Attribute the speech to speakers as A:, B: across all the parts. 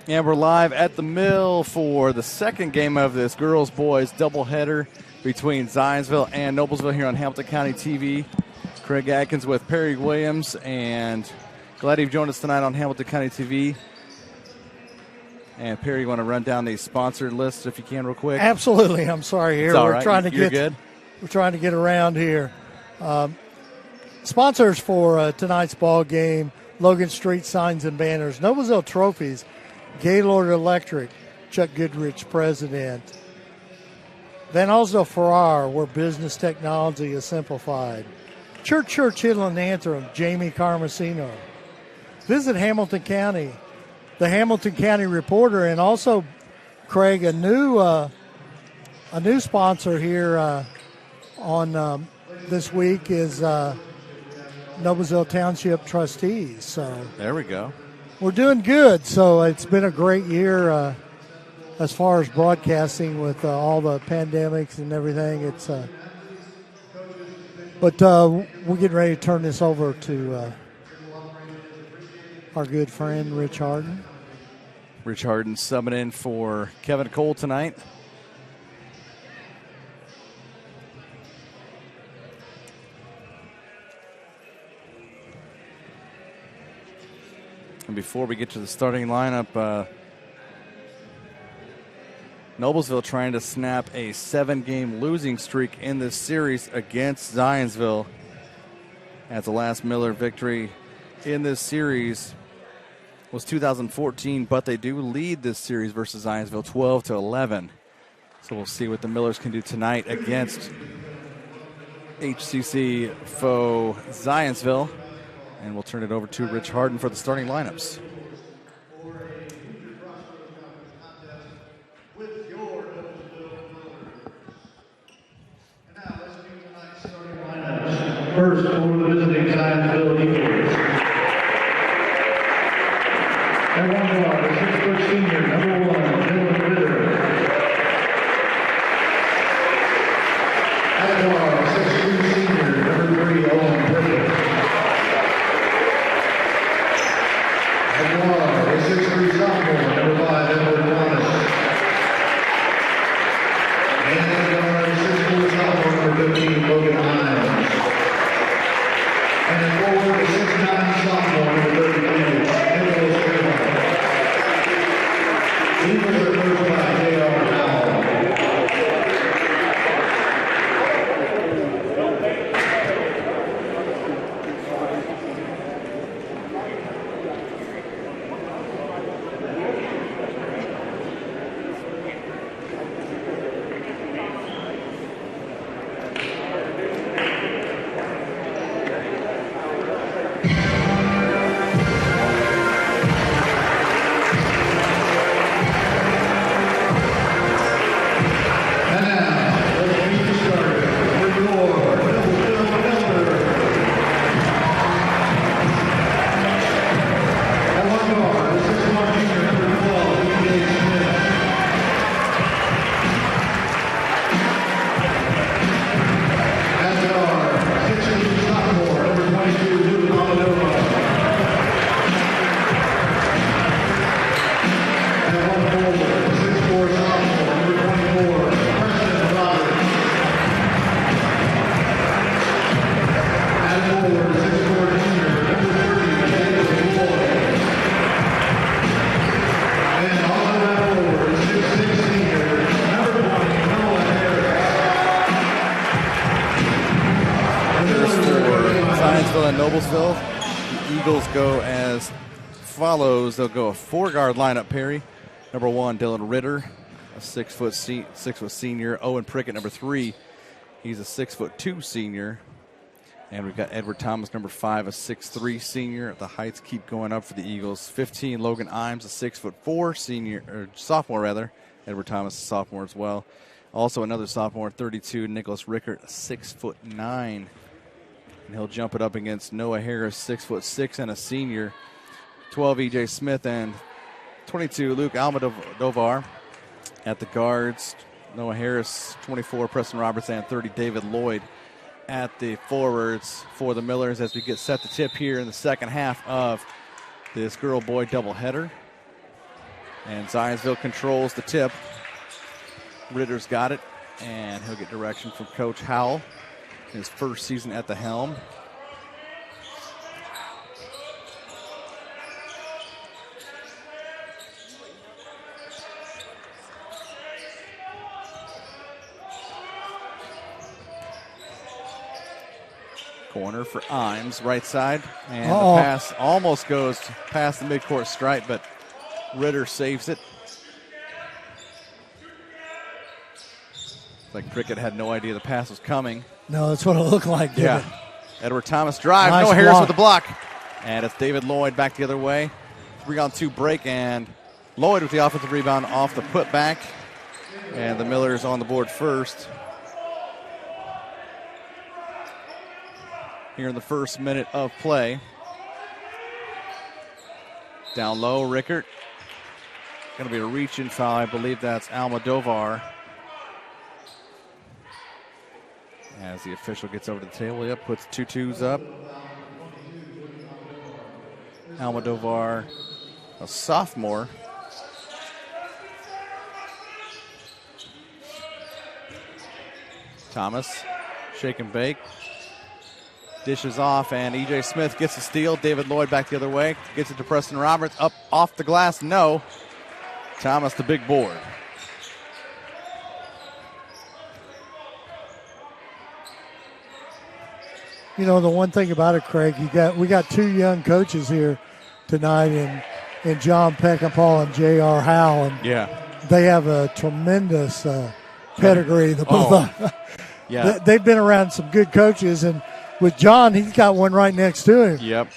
A: And we're live at the mill for the second game of this girls-boys doubleheader between Zionsville and Noblesville here on Hamilton County TV. Craig Atkins with Perry Williams, and glad you've joined us tonight on Hamilton County TV. And Perry, you want to run down the sponsored list if you can real quick?
B: Absolutely. I'm sorry here.
A: We're trying
B: to get around here. Sponsors for tonight's ball game: Logan Street Signs and Banners, Noblesville Trophies, Gaylord Electric, Chuck Goodrich, president. Van Oslo Farrar, where business technology is simplified. Churchill and Antrim, Jamie Carmesino. Visit Hamilton County, the Hamilton County Reporter, and also, Craig, a new sponsor here on this week is Noblesville Township Trustees. So
A: there we go.
B: We're doing good. So it's been a great year as far as broadcasting with all the pandemics and everything. It's but we're getting ready to turn this over to our good friend Rich Harden.
A: Rich Harden subbing in for Kevin Cole tonight. And before we get to the starting lineup, Noblesville trying to snap a 7-game losing streak in this series against Zionsville. As the last Miller victory in this series was 2014, but they do lead this series versus Zionsville 12-11. So we'll see what the Millers can do tonight against HCC foe Zionsville. And we'll turn it over to Rich Harden for the starting lineups.
C: First, for the visiting Zionsville Eagles. At one guard, 6-foot senior, number 1, Dylan Ritter. At guard, 6'3" senior, number 3, Owen Prickett. At guard, a 6'3" sophomore, number 5, Edward Thomas. And at guard, a 6'4" sophomore, number 15, Logan Hines. And at forward, a 6'9" sophomore, number 32, Nicholas Graham. Eagles are coached by J.R. Howell.
A: Noblesville, the Eagles go as follows. They'll go a 4-guard lineup, Perry. Number 1, Dylan Ritter, a 6' senior. Owen Prickett, number 3. He's a 6'2" senior. And we've got Edward Thomas, number 5, a 6'3" senior. The heights keep going up for the Eagles. 15, Logan Imes, a 6'4" senior, or sophomore rather. Edward Thomas, a sophomore as well. Also another sophomore, 32, Nicholas Rickert, a 6'9". And he'll jump it up against Noah Harris, 6'6" and a senior. 12, E.J. Smith, and 22, Luke Almodovar. At the guards, Noah Harris, 24, Preston Roberts, and 30, David Lloyd. At the forwards for the Millers as we get set to tip here in the second half of this girl-boy doubleheader. And Zionsville controls the tip. Ritter's got it, and he'll get direction from Coach Howell, his first season at the helm. Corner for Imes, right side. And the pass almost goes past the midcourt stripe, but Ritter saves it. It's like Prickett had no idea the pass was coming.
B: No, that's what it looked like, didn't it?
A: Edward Thomas drive.
B: Nice
A: Noah Harris
B: block.
A: with the block. And it's David Lloyd back the other way. 3-on-2 break, and Lloyd with the offensive rebound off the putback. And the Millers on the board first. Here in the first minute of play. Down low, Rickert. Going to be a reach-in foul. I believe that's Almodovar. As the official gets over to the table, yep, puts 2-2s up. Almodovar, a sophomore. Thomas, shake and bake. Dishes off, and E.J. Smith gets the steal. David Lloyd back the other way. Gets it to Preston Roberts. Up off the glass, no. Thomas, the big board.
B: You know, the one thing about it, Craig, we got two young coaches here tonight in John Peckinpah and J.R. Howe, and they have a tremendous pedigree. They've been around some good coaches, and with John, he's got one right next to him.
A: Yep.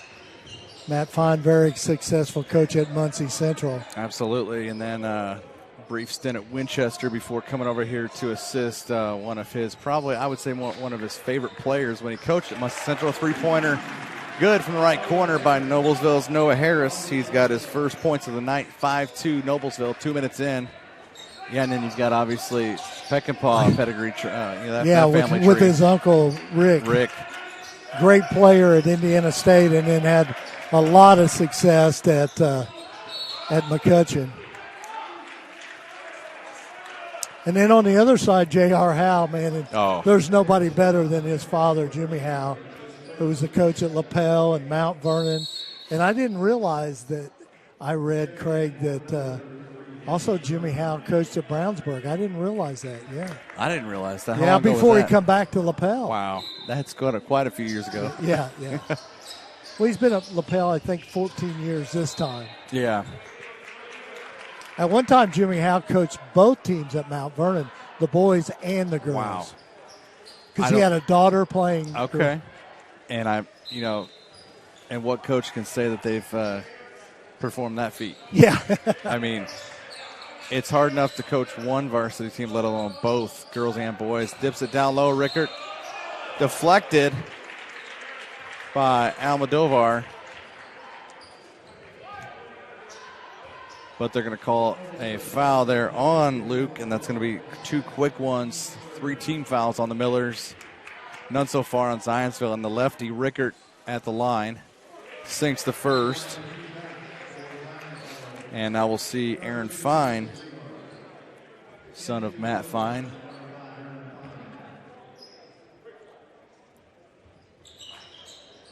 B: Matt Fine, very successful coach at Muncie Central.
A: Absolutely, and then a brief stint at Winchester before coming over here to assist one of his, probably I would say one of his favorite players when he coached at Muncie Central. Three-pointer, good from the right corner by Noblesville's Noah Harris. He's got his first points of the night, 5-2 Noblesville, 2 minutes in. Yeah, and then he's got obviously Peckinpah pedigree. That family
B: with
A: tree.
B: his uncle Rick. Great player at Indiana State, and then had a lot of success at McCutcheon. And then on the other side, J.R. Howe, man, there's nobody better than his father, Jimmy Howe, who was the coach at LaPel and Mount Vernon. And I didn't realize that, I read, Craig, that also Jimmy Howe coached at Brownsburg. I didn't realize that,
A: I didn't realize that.
B: Yeah, before he come back to LaPel.
A: Wow, that's quite a few years ago.
B: Yeah. Well, he's been at LaPel, I think, 14 years this time.
A: Yeah.
B: At one time, Jimmy Howe coached both teams at Mount Vernon, the boys and the girls.
A: Wow.
B: Because he had a daughter playing.
A: Okay. And and what coach can say that they've performed that feat?
B: Yeah.
A: I mean, it's hard enough to coach one varsity team, let alone both, girls and boys. Dips it down low, Rickert. Deflected by Almodovar. But they're going to call a foul there on Luke, and that's going to be 2 quick ones. 3 team fouls on the Millers. None so far on Zionsville, and the lefty Rickert at the line sinks the first. And now we'll see Aaron Fine, son of Matt Fine.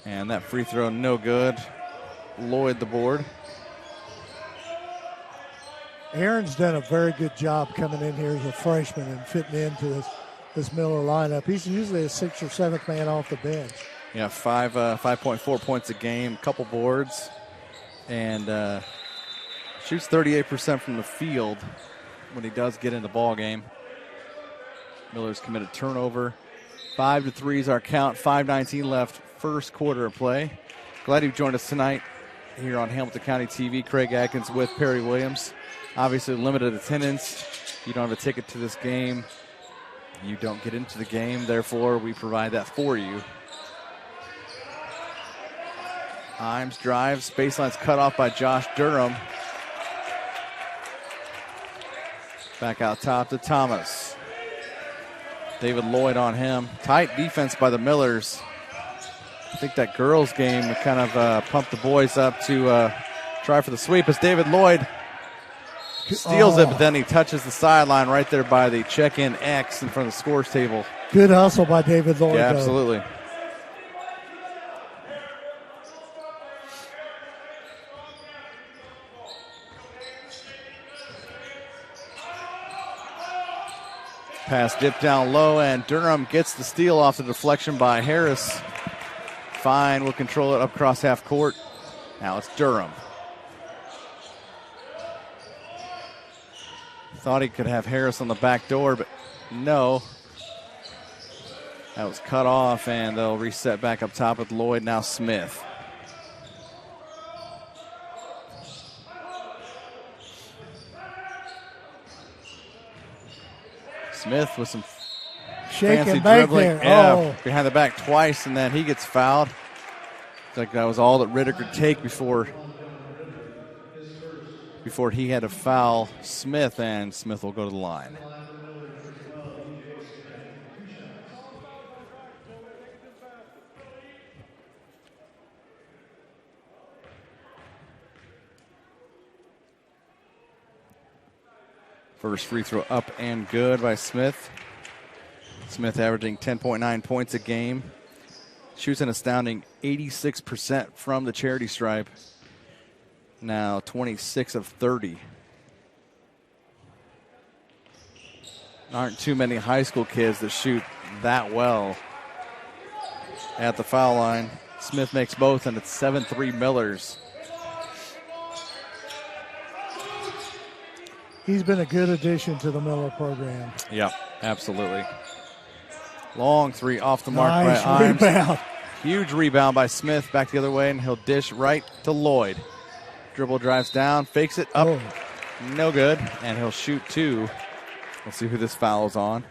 A: And that free throw, no good. Lloyd the board.
B: Aaron's done a very good job coming in here as a freshman and fitting into this Miller lineup. He's usually a 6th or 7th man off the bench.
A: Yeah, 5.4 points a game, couple boards, and shoots 38% from the field when he does get in the ball game. Miller's committed turnover. 5-3 is our count. 5:19 left, first quarter of play. Glad you joined us tonight here on Hamilton County TV. Craig Atkins with Perry Williams. Obviously limited attendance. You don't have a ticket to this game. You don't get into the game. Therefore, we provide that for you. Imes drives. Baseline's cut off by Josh Durham. Back out top to Thomas. David Lloyd on him. Tight defense by the Millers. I think that girls game kind of pumped the boys up to try for the sweep as David Lloyd steals it, but then he touches the sideline right there by the check-in X in front of the scores table.
B: Good hustle by David Lloyd.
A: Yeah,
B: though.
A: absolutely. Pass dipped down low, and Durham gets the steal off the deflection by Harris. Fine will control it up across half court. Now it's Durham. Thought he could have Harris on the back door, but no. That was cut off, and they'll reset back up top with Lloyd, now Smith. Smith with some
B: Shaking
A: fancy
B: back
A: dribbling.
B: there.
A: Yeah, behind the back twice, and then he gets fouled. It's like that was all that Ritter could take before he had to foul Smith, and Smith will go to the line. First free throw up and good by Smith. Smith averaging 10.9 points a game. Shoots an astounding 86% from the charity stripe. Now 26 of 30. Aren't too many high school kids that shoot that well. At the foul line, Smith makes both, and it's 7-3 Millers.
B: He's been a good addition to the Miller program.
A: Yep, absolutely. Long three off the mark
B: Nice
A: by Imes.
B: rebound.
A: Huge rebound by Smith, back the other way, and he'll dish right to Lloyd. Dribble drives down, fakes it up, no good, and he'll shoot two. We'll see who this foul is on.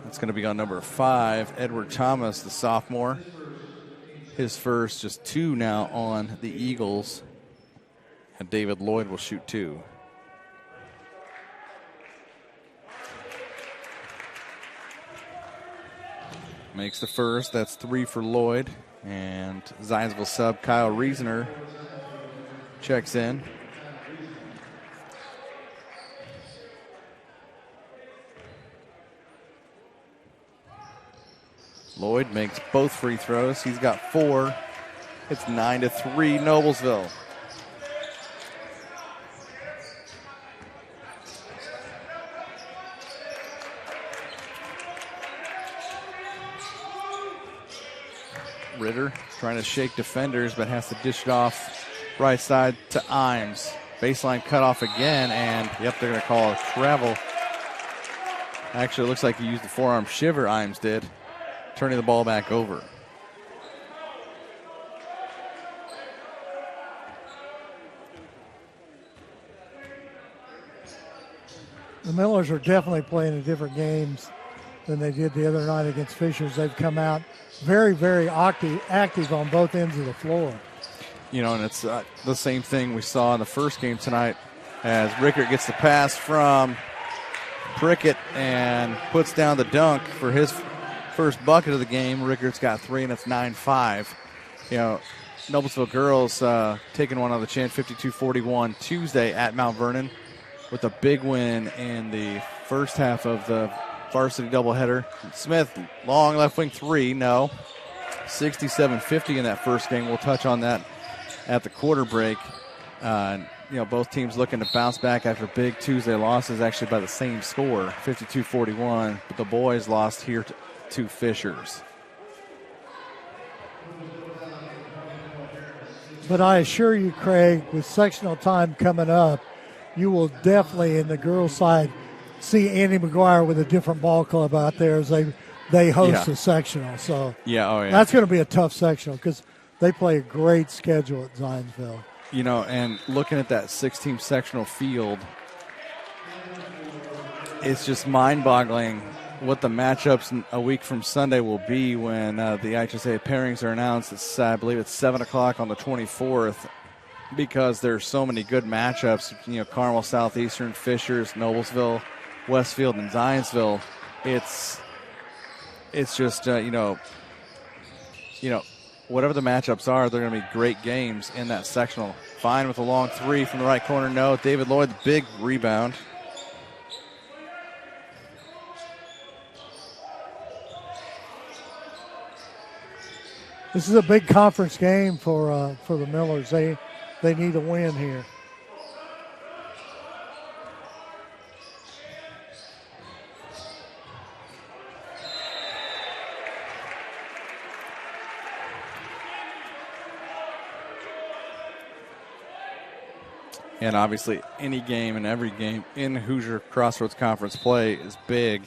A: It's going to be on number 5, Edward Thomas, the sophomore. His first, just two now on the Eagles. And David Lloyd will shoot two. Makes the first, that's 3 for Lloyd. And Zionsville sub Kyle Reasoner checks in. Lloyd makes both free throws. He's got 4. It's 9-3 Noblesville. Ritter trying to shake defenders, but has to dish it off right side to Imes. Baseline cut off again, and yep, they're going to call a travel. Actually, it looks like he used the forearm shiver, Imes did, turning the ball back over.
B: The Millers are definitely playing in different games than they did the other night against Fishers. They've come out very, very active on both ends of the floor.
A: You know, and it's the same thing we saw in the first game tonight as Rickert gets the pass from Prickett and puts down the dunk for his first bucket of the game. Rickert's got 3, and it's 9-5. You know, Noblesville girls taking one on the chin, 52-41 Tuesday at Mount Vernon with a big win in the first half of the varsity doubleheader. Smith, long left wing 3, no. 67-50 in that first game. We'll touch on that at the quarter break. You know, both teams looking to bounce back after big Tuesday losses, actually by the same score, 52-41. But the boys lost here to Fishers.
B: But I assure you, Craig, with sectional time coming up, you will definitely, in the girls' side, see Andy McGuire with a different ball club out there as they host a sectional. So that's going to be a tough sectional because they play a great schedule at Zionsville.
A: You know, and looking at that 6-team sectional field, it's just mind-boggling what the matchups a week from Sunday will be when the IHSA pairings are announced. It's, I believe it's 7 o'clock on the 24th, because there's so many good matchups. You know, Carmel Southeastern, Fishers, Noblesville, Westfield, and Zionsville. It's just, whatever the matchups are, they're going to be great games in that sectional. Fine with a long three from the right corner. No. David Lloyd, the big rebound.
B: This is a big conference game for the Millers. They need a win here.
A: And obviously, any game and every game in Hoosier Crossroads Conference play is big.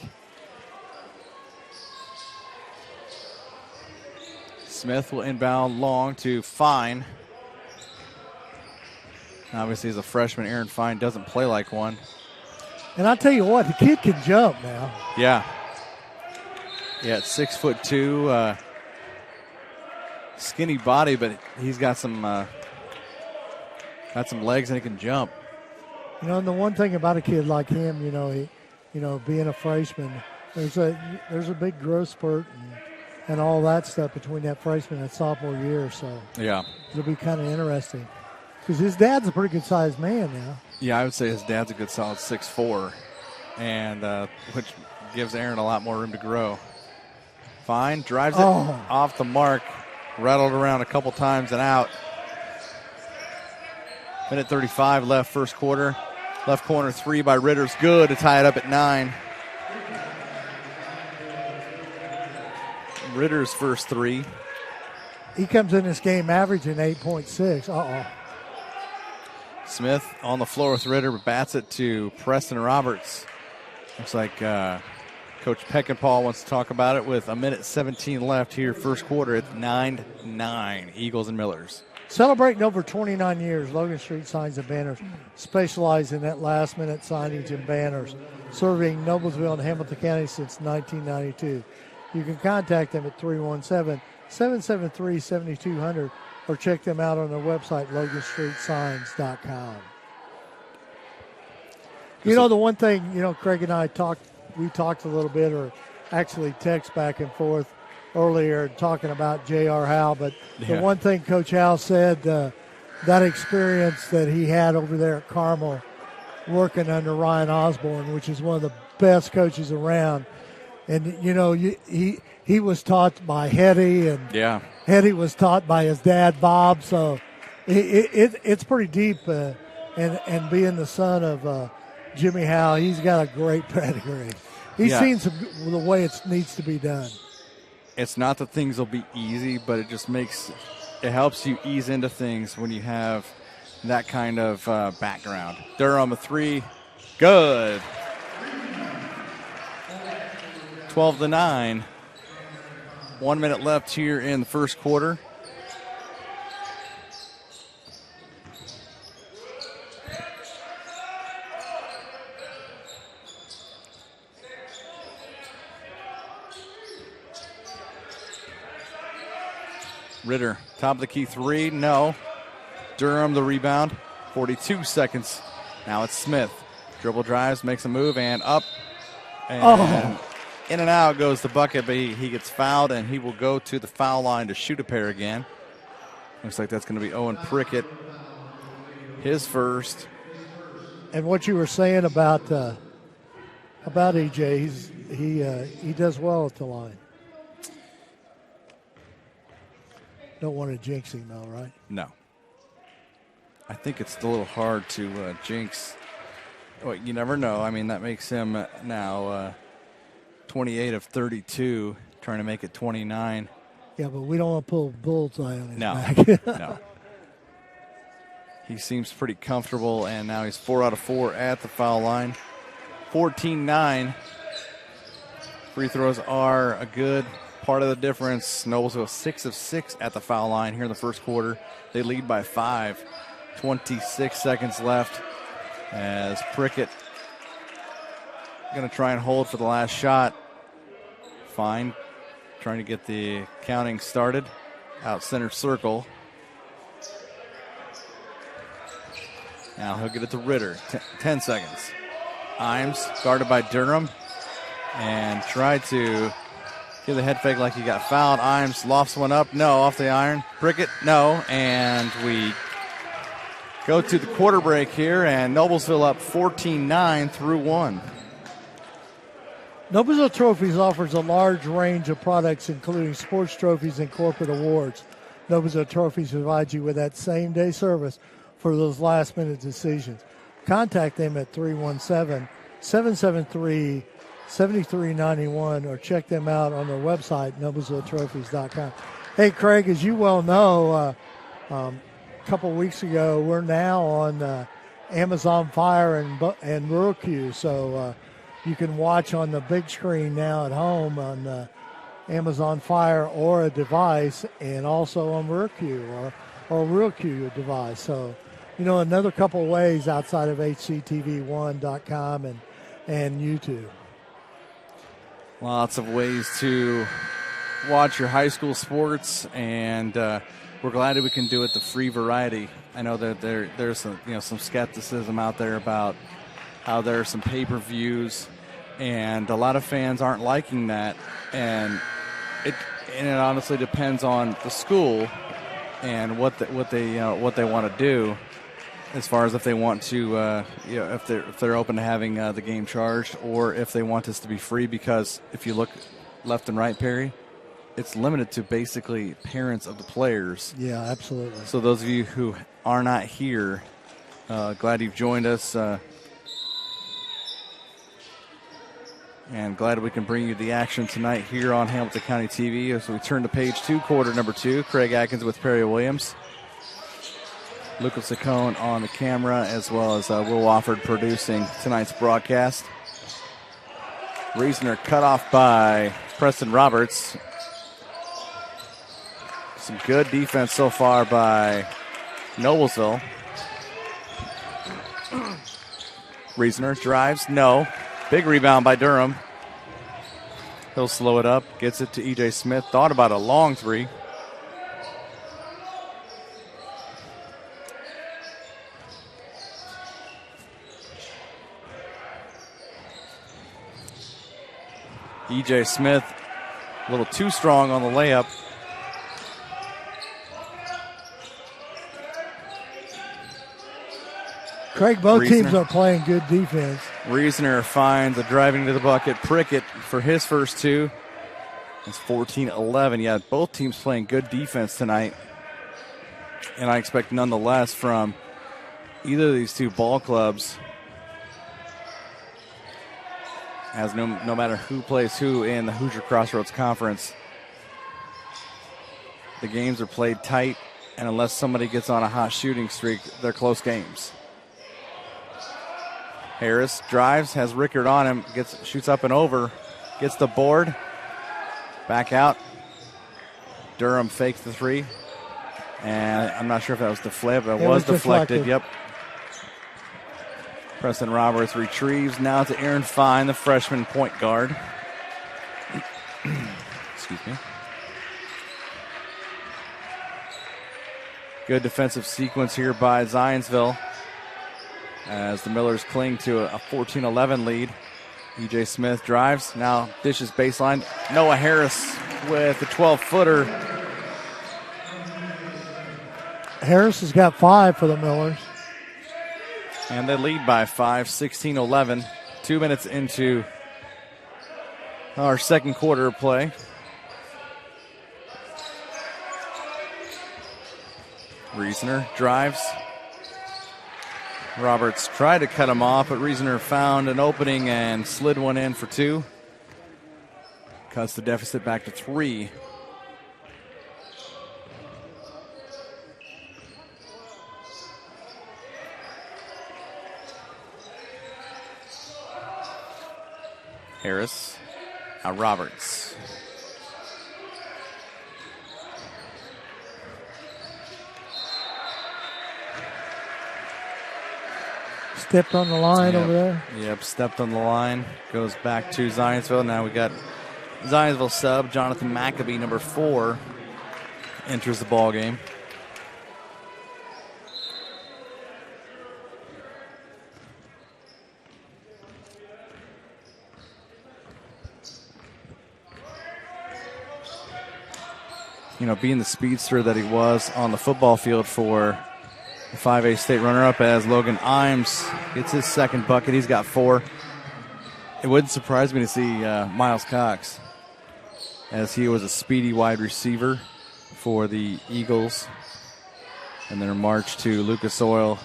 A: Smith will inbound long to Fine. Obviously, as a freshman, Aaron Fine doesn't play like one.
B: And I'll tell you what, the kid can jump now.
A: Yeah. Yeah, at 6'2", skinny body, but he's got some legs and he can jump.
B: You know, and the one thing about a kid like him, being a freshman, there's a big growth spurt and all that stuff between that freshman and sophomore year. So
A: yeah,
B: it'll be kind of interesting because his dad's a pretty good sized man now.
A: Yeah, I would say his dad's a good solid 6'4", and which gives Aaron a lot more room to grow. Fine, drives it off the mark, rattled around a couple times and out. Minute 35 left, first quarter. Left corner three by Ritter's good to tie it up at 9. Ritter's first three.
B: He comes in this game averaging 8.6.
A: Smith on the floor with Ritter, but bats it to Preston Roberts. Looks like Coach Peckinpah wants to talk about it with a minute 17 left here, first quarter at 9-9, Eagles and Millers.
B: Celebrating over 29 years, Logan Street Signs and Banners specialize in that last-minute signage and banners, serving Noblesville and Hamilton County since 1992. You can contact them at 317-773-7200 or check them out on their website, loganstreetsigns.com. You know, the one thing, Craig and I we talked a little bit, or actually text back and forth earlier talking about J.R. Howe, but the one thing Coach Howe said, that experience that he had over there at Carmel working under Ryan Osborne, which is one of the best coaches around. And, he was taught by Hetty, and Hetty was taught by his dad, Bob. So it's pretty deep. And being the son of Jimmy Howe, he's got a great pedigree. He's seen the way it needs to be done.
A: It's not that things will be easy, but it helps you ease into things when you have that kind of background. Durham, a three, good. 12-9. 1 minute left here in the first quarter. Ritter, top of the key three, no. Durham, the rebound, 42 seconds. Now it's Smith. Dribble drives, makes a move, and up. And in and out goes the bucket, but he gets fouled, and he will go to the foul line to shoot a pair again. Looks like that's going to be Owen Prickett, his first.
B: And what you were saying about EJ, he does well at the line. Don't want to jinx him, though, right?
A: No. I think it's a little hard to jinx. Well, you never know. I mean, that makes him now 28 of 32, trying to make it 29.
B: Yeah, but we don't want to pull a bullseye on his back.
A: No. He seems pretty comfortable, and now he's 4 out of 4 at the foul line. 14-9. Free throws are a good part of the difference. Noblesville 6 of 6 at the foul line here in the first quarter. They lead by 5. 26 seconds left as Prickett going to try and hold for the last shot. Fine. Trying to get the counting started. Out center circle. Now he'll get it to Ritter. 10 seconds. Imes guarded by Durham and tried to Give the head fake like he got fouled. Imes lofts one up. No, off the iron. Prickett, no. And we go to the quarter break here, and Noblesville up 14-9 through 1.
B: Noblesville Trophies offers a large range of products, including sports trophies and corporate awards. Noblesville Trophies provides you with that same-day service for those last-minute decisions. Contact them at 317-773-7391 or check them out on their website, noblesvilletrophies.com. Hey, Craig, as you well know, a couple of weeks ago, we're now on Amazon Fire and Roku, so you can watch on the big screen now at home on Amazon Fire or a device, and also on Roku or Roku device. So, you know, another couple of ways outside of HCTV1.com and YouTube.
A: Lots of ways to watch your high school sports, and we're glad that we can do it the free variety. I know that there's some skepticism out there about how there are some pay-per-views, and a lot of fans aren't liking that, and it honestly depends on the school and what they want to do, as far as if they want to if they're open to having the game charged, or if they want this to be free. Because if you look left and right, Perry, it's limited to basically parents of the players.
B: Yeah, absolutely.
A: So those of you who are not here, glad you've joined us. And glad we can bring you the action tonight here on Hamilton County TV. As we turn to page 2, quarter number 2. Craig Atkins with Perry Williams. Lucas Saccone on the camera, as well as Will Wofford producing tonight's broadcast. Reasoner cut off by Preston Roberts. Some good defense so far by Noblesville. Reasoner drives, no. Big rebound by Durham. He'll slow it up, gets it to E.J. Smith. Thought about a long three. E.J. Smith a little too strong on the layup.
B: Craig, both teams are playing good defense.
A: Reasoner finds a driving to the bucket. Prickett for his first two. It's 14-11. Yeah, both teams playing good defense tonight. And I expect nonetheless from either of these two ball clubs, as no matter who plays who in the Hoosier Crossroads Conference, the games are played tight, and unless somebody gets on a hot shooting streak, they're close games. Harris drives, has Rickard on him, shoots up and over, gets the board, back out. Durham fakes the three, and I'm not sure if that was deflected, but it was deflected. Yep. Preston Roberts retrieves now to Aaron Fine, the freshman point guard. Excuse me. Good defensive sequence here by Zionsville, as the Millers cling to a 14-11 lead. E.J. Smith drives, now dishes baseline. Noah Harris with the 12-footer.
B: Harris has got 5 for the Millers.
A: And they lead by 5, 16-11. 2 minutes into our second quarter of play. Reasoner drives. Roberts tried to cut him off, but Reasoner found an opening and slid one in for 2. Cuts the deficit back to 3. Harris, now Roberts.
B: Stepped on the line over there.
A: Yep, stepped on the line. Goes back to Zionsville. Now we got Zionsville sub, Jonathan Maccabee, number 4, enters the ball game. being the speedster that he was on the football field for the 5A state runner-up, as Logan Imes gets his second bucket. He's got 4. It wouldn't surprise me to see Miles Cox, as he was a speedy wide receiver for the Eagles. And then a march to Lucas Oil.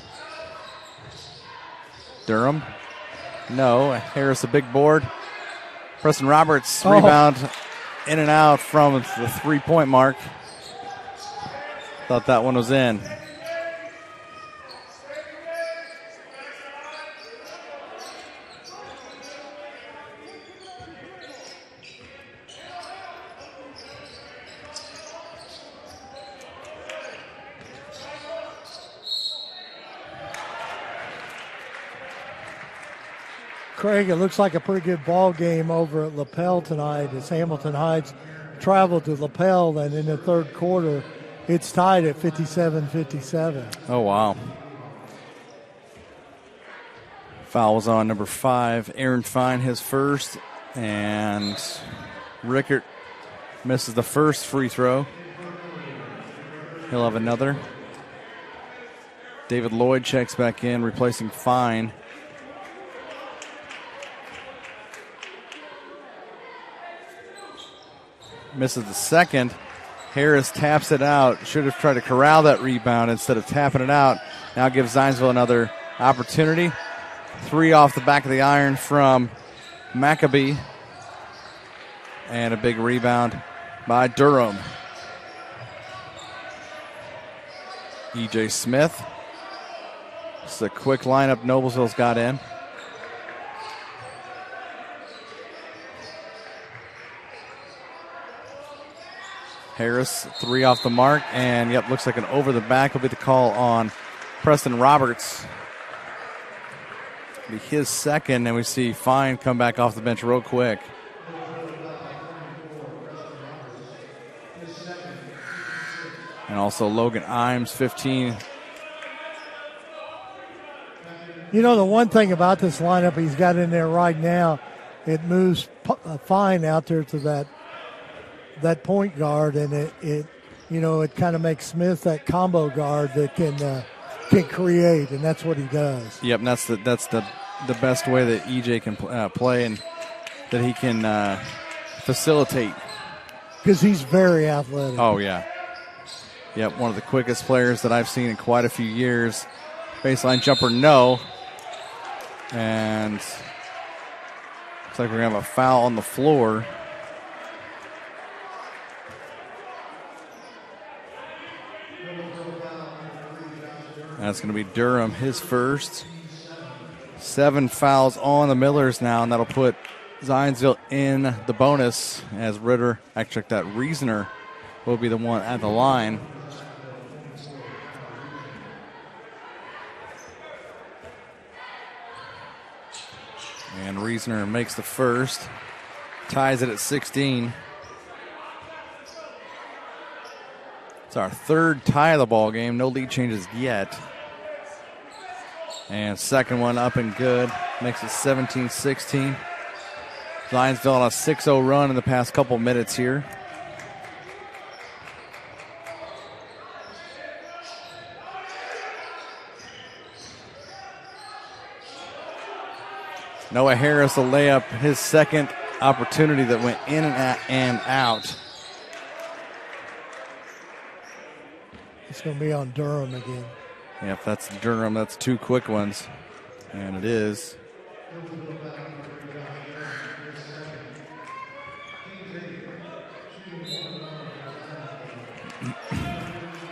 A: Durham. No. Harris, a big board. Preston Roberts, rebound in and out from the 3-point mark. Thought that one was in.
B: Craig, it looks like a pretty good ball game over at LaPel tonight as Hamilton Heights traveled to LaPel, and in the third quarter, it's tied at 57-57.
A: Oh, wow. Fouls on number 5. Aaron Fine, his first, and Rickert misses the first free throw. He'll have another. David Lloyd checks back in, replacing Fine. Misses the second. Harris taps it out. Should have tried to corral that rebound instead of tapping it out. Now gives Zionsville another opportunity. 3 off the back of the iron from Maccabee. And a big rebound by Durham. E.J. Smith. It's a quick lineup Noblesville's got in. Harris, 3 off the mark, and looks like an over the back will be the call on Preston Roberts. It'll be his second, and we see Fine come back off the bench real quick. And also Logan Imes, 15.
B: The one thing about this lineup he's got in there right now, it moves Fine out there to that point guard, and it kind of makes Smith that combo guard that can create, and that's what he does.
A: Yep, and that's the best way that EJ can play, and that he can facilitate.
B: Because he's very athletic.
A: Oh, yeah. Yep, one of the quickest players that I've seen in quite a few years. Baseline jumper, no. And looks like we're going to have a foul on the floor. That's going to be Durham, his first. 7 fouls on the Millers now, and that'll put Zionsville in the bonus as Ritter, actually that Reasoner, will be the one at the line. And Reasoner makes the first, ties it at 16. It's our third tie of the ball game. No lead changes yet. And second one up and good. Makes it 17-16. Zionsville on a 6-0 run in the past couple minutes here. Noah Harris will lay up his second opportunity that went in and out.
B: It's going to be on Durham again.
A: Yeah, if that's Durham, that's 2 quick ones. And it is.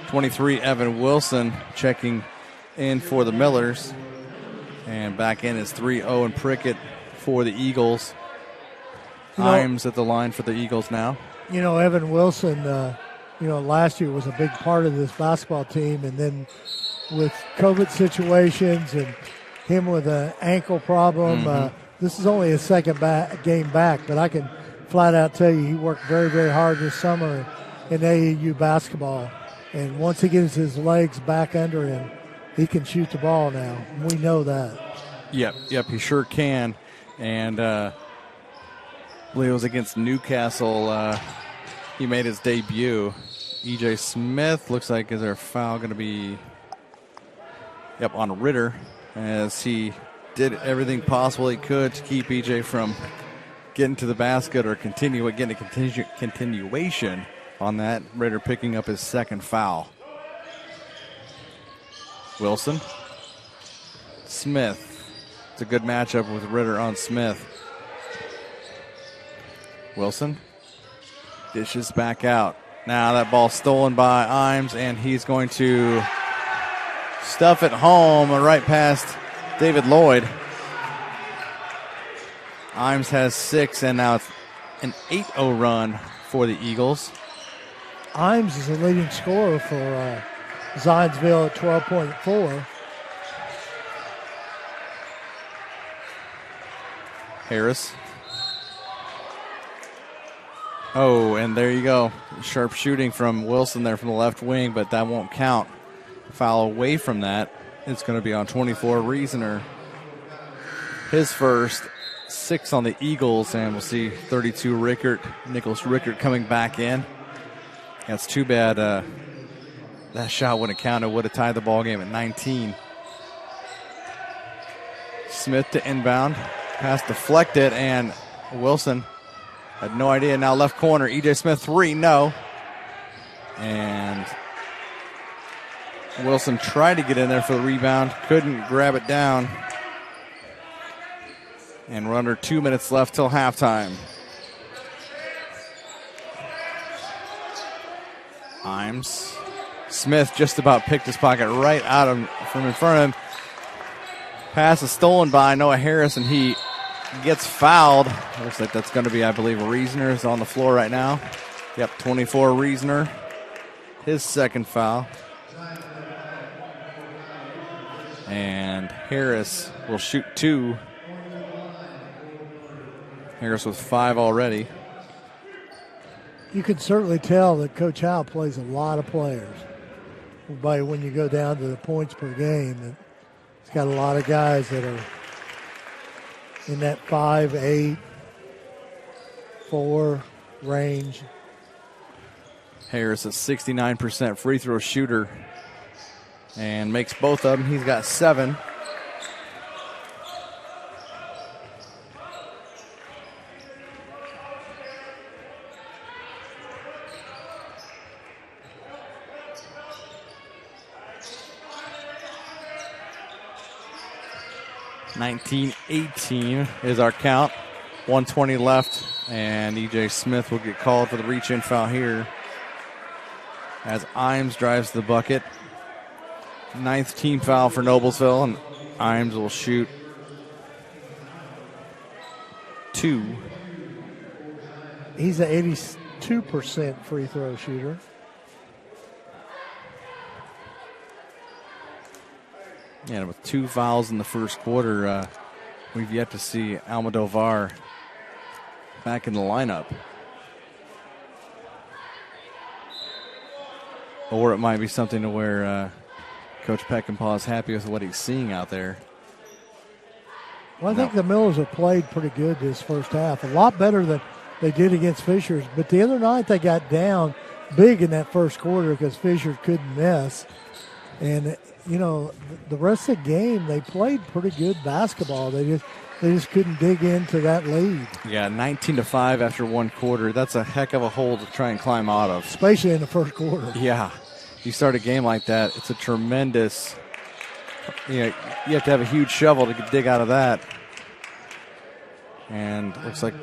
A: #23, Evan Wilson checking in for the Millers. And back in is 3 Owen Prickett for the Eagles. Imes at the line for the Eagles now.
B: Evan Wilson, last year was a big part of this basketball team, and then with COVID situations and him with an ankle problem, this is only his second game back, but I can flat out tell you he worked very, very hard this summer in AAU basketball. And once he gets his legs back under him, he can shoot the ball now. We know that.
A: Yep, he sure can. And I believe it was against Newcastle. He made his debut EJ Smith, looks like, is there a foul going to be? Yep, on Ritter, as he did everything possible he could to keep EJ from getting to the basket or getting a continuation on that. Ritter picking up his second foul. Wilson. Smith. It's a good matchup with Ritter on Smith. Wilson dishes back out. Now that ball stolen by Imes, and he's going to stuff it home right past David Lloyd. Imes has 6, and now it's an 8-0 run for the Eagles.
B: Imes is the leading scorer for Zionsville at 12.4.
A: Harris. Oh, and there you go. Sharp shooting from Wilson there from the left wing, but that won't count. Foul away from that. It's going to be on 24, Reasoner. His first, 6 on the Eagles, and we'll see 32 Nicholas Rickert coming back in. That's too bad that shot wouldn't have counted, would have tied the ball game at 19. Smith to inbound. Pass deflected, and Wilson had no idea. Now left corner, EJ Smith 3, no. And Wilson tried to get in there for the rebound, couldn't grab it down. And we're under 2 minutes left till halftime. Imes. Smith just about picked his pocket right out from in front of him. Pass is stolen by Noah Harris, and he gets fouled. Looks like that's going to be, I believe, Reasoner is on the floor right now. Yep, 24 Reasoner. His second foul. And Harris will shoot 2. Harris with 5 already.
B: You can certainly tell that Coach Howe plays a lot of players. By when you go down to the points per game, he's got a lot of guys that are in that 5, 8, 4 range.
A: Harris is 69% free throw shooter and makes both of them. He's got 7. (19-18) is our count. 1:20 left, and EJ Smith will get called for the reach-in foul here as Imes drives the bucket. 9th team foul for Noblesville, and Imes will shoot 2.
B: He's an 82% free throw shooter.
A: And with 2 fouls in the first quarter, we've yet to see Almodovar back in the lineup. Or it might be something to where Coach Peckinpah is happy with what he's seeing out there.
B: Well, I think the Millers have played pretty good this first half. A lot better than they did against Fishers. But the other night they got down big in that first quarter because Fishers couldn't miss. And, you know, the rest of the game they played pretty good basketball. They just couldn't dig into that lead.
A: Yeah, 19-5 after one quarter. That's a heck of a hole to try and climb out of.
B: Especially in the first quarter.
A: Yeah. You start a game like that, it's a tremendous, you have to have a huge shovel to dig out of that. And looks like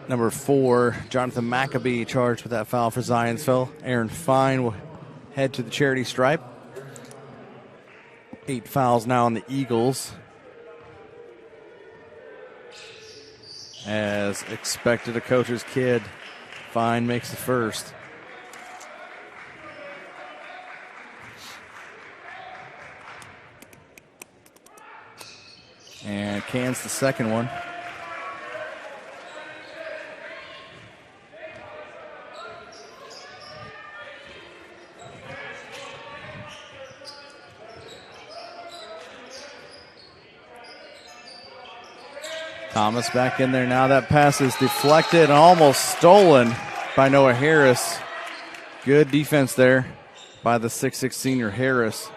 A: number 4, Jonathan Maccabee, charged with that foul for Zionsville. Aaron Fine will head to the charity stripe. 8 fouls now on the Eagles. As expected, a coach's kid. Fine makes the first. And cans the second one. Thomas back in there now. That pass is deflected and almost stolen by Noah Harris. Good defense there by the 6'6 senior Harris.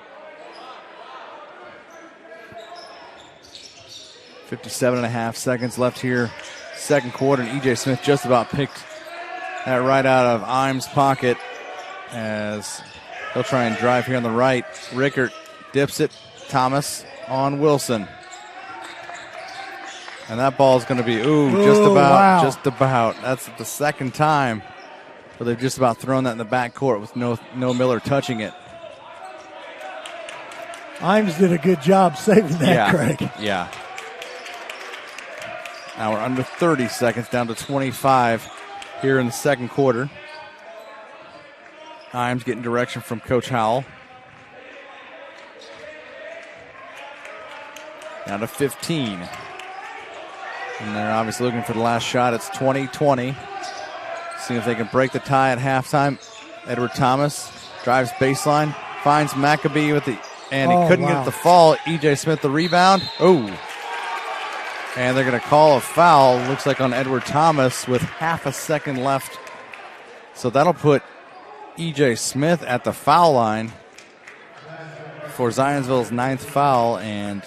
A: 57.5 seconds left here. Second quarter, and E.J. Smith just about picked that right out of Imes' pocket as he'll try and drive here on the right. Rickert dips it. Thomas on Wilson. And that ball is going to be, just about,
B: wow.
A: just about. That's the second time where they've just about thrown that in the backcourt with no Miller touching it.
B: Imes did a good job saving that, Craig.
A: Yeah. Now we're under 30 seconds, down to 25 here in the second quarter. Imes getting direction from Coach Howell. Down to 15. And they're obviously looking for the last shot. It's 20-20. See if they can break the tie at halftime. Edward Thomas drives baseline, finds Maccabee with and he couldn't get the fall. E.J. Smith the rebound. And they're going to call a foul, looks like on Edward Thomas with half a second left. So that'll put E.J. Smith at the foul line for Zionsville's 9th foul, and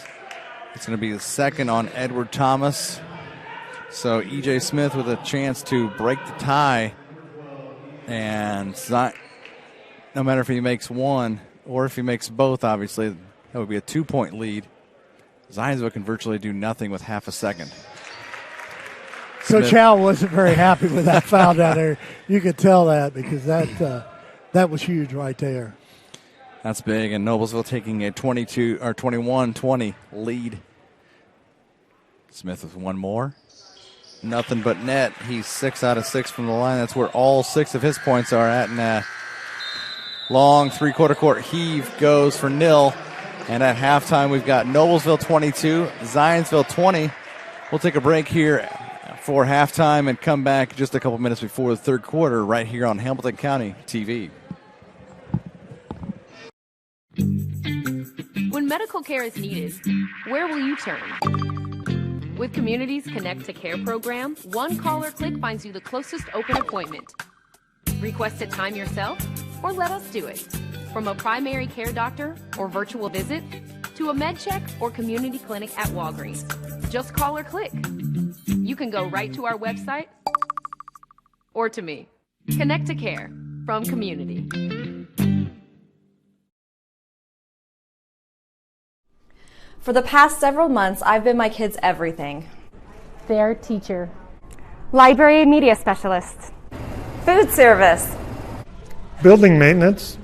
A: it's going to be the second on Edward Thomas. So E.J. Smith with a chance to break the tie, and no matter if he makes one or if he makes both, obviously, that would be a 2-point lead. Zionsville can virtually do nothing with half a second.
B: Coach Howell wasn't very happy with that foul down there. You could tell that because that was huge right there.
A: That's big, and Noblesville taking a 21-20 lead. Smith with one more. Nothing but net. He's 6 out of 6 from the line. That's where all 6 of his points are at. And a long three-quarter court heave goes for nil. And at halftime, we've got Noblesville 22, Zionsville 20. We'll take a break here for halftime and come back just a couple minutes before the third quarter right here on Hamilton County TV.
D: When medical care is needed, where will you turn? With Community's Connect to Care program, one call or click finds you the closest open appointment. Request a time yourself or let us do it. From a primary care doctor or virtual visit to a med check or community clinic at Walgreens. Just call or click. You can go right to our website or to me. Connect to Care from Community.
E: For the past several months, I've been my kids' everything.
F: Their teacher. Library media specialist.
E: Food service.
G: Building maintenance.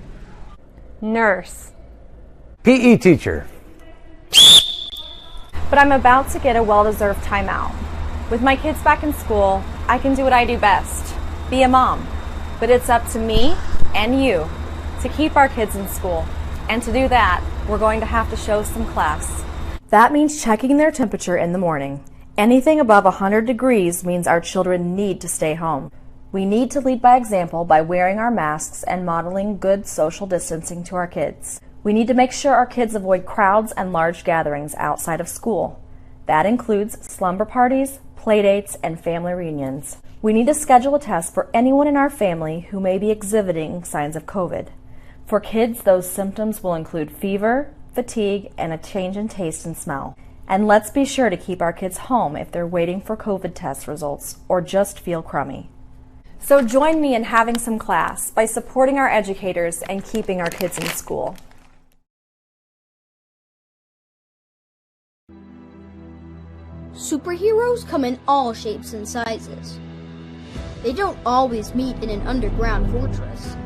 F: Nurse.
H: PE teacher.
E: But I'm about to get a well-deserved timeout. With my kids back in school, I can do what I do best, be a mom. But it's up to me and you to keep our kids in school. And to do that, we're going to have to show some class. That means checking their temperature in the morning. Anything above 100 degrees means our children need to stay home. We need to lead by example by wearing our masks and modeling good social distancing to our kids. We need to make sure our kids avoid crowds and large gatherings outside of school. That includes slumber parties, playdates, and family reunions. We need to schedule a test for anyone in our family who may be exhibiting signs of COVID. For kids, those symptoms will include fever, fatigue, and a change in taste and smell. And let's be sure to keep our kids home if they're waiting for COVID test results or just feel crummy. So join me in having some class by supporting our educators and keeping our kids in school.
I: Superheroes come in all shapes and sizes. They don't always meet in an underground fortress.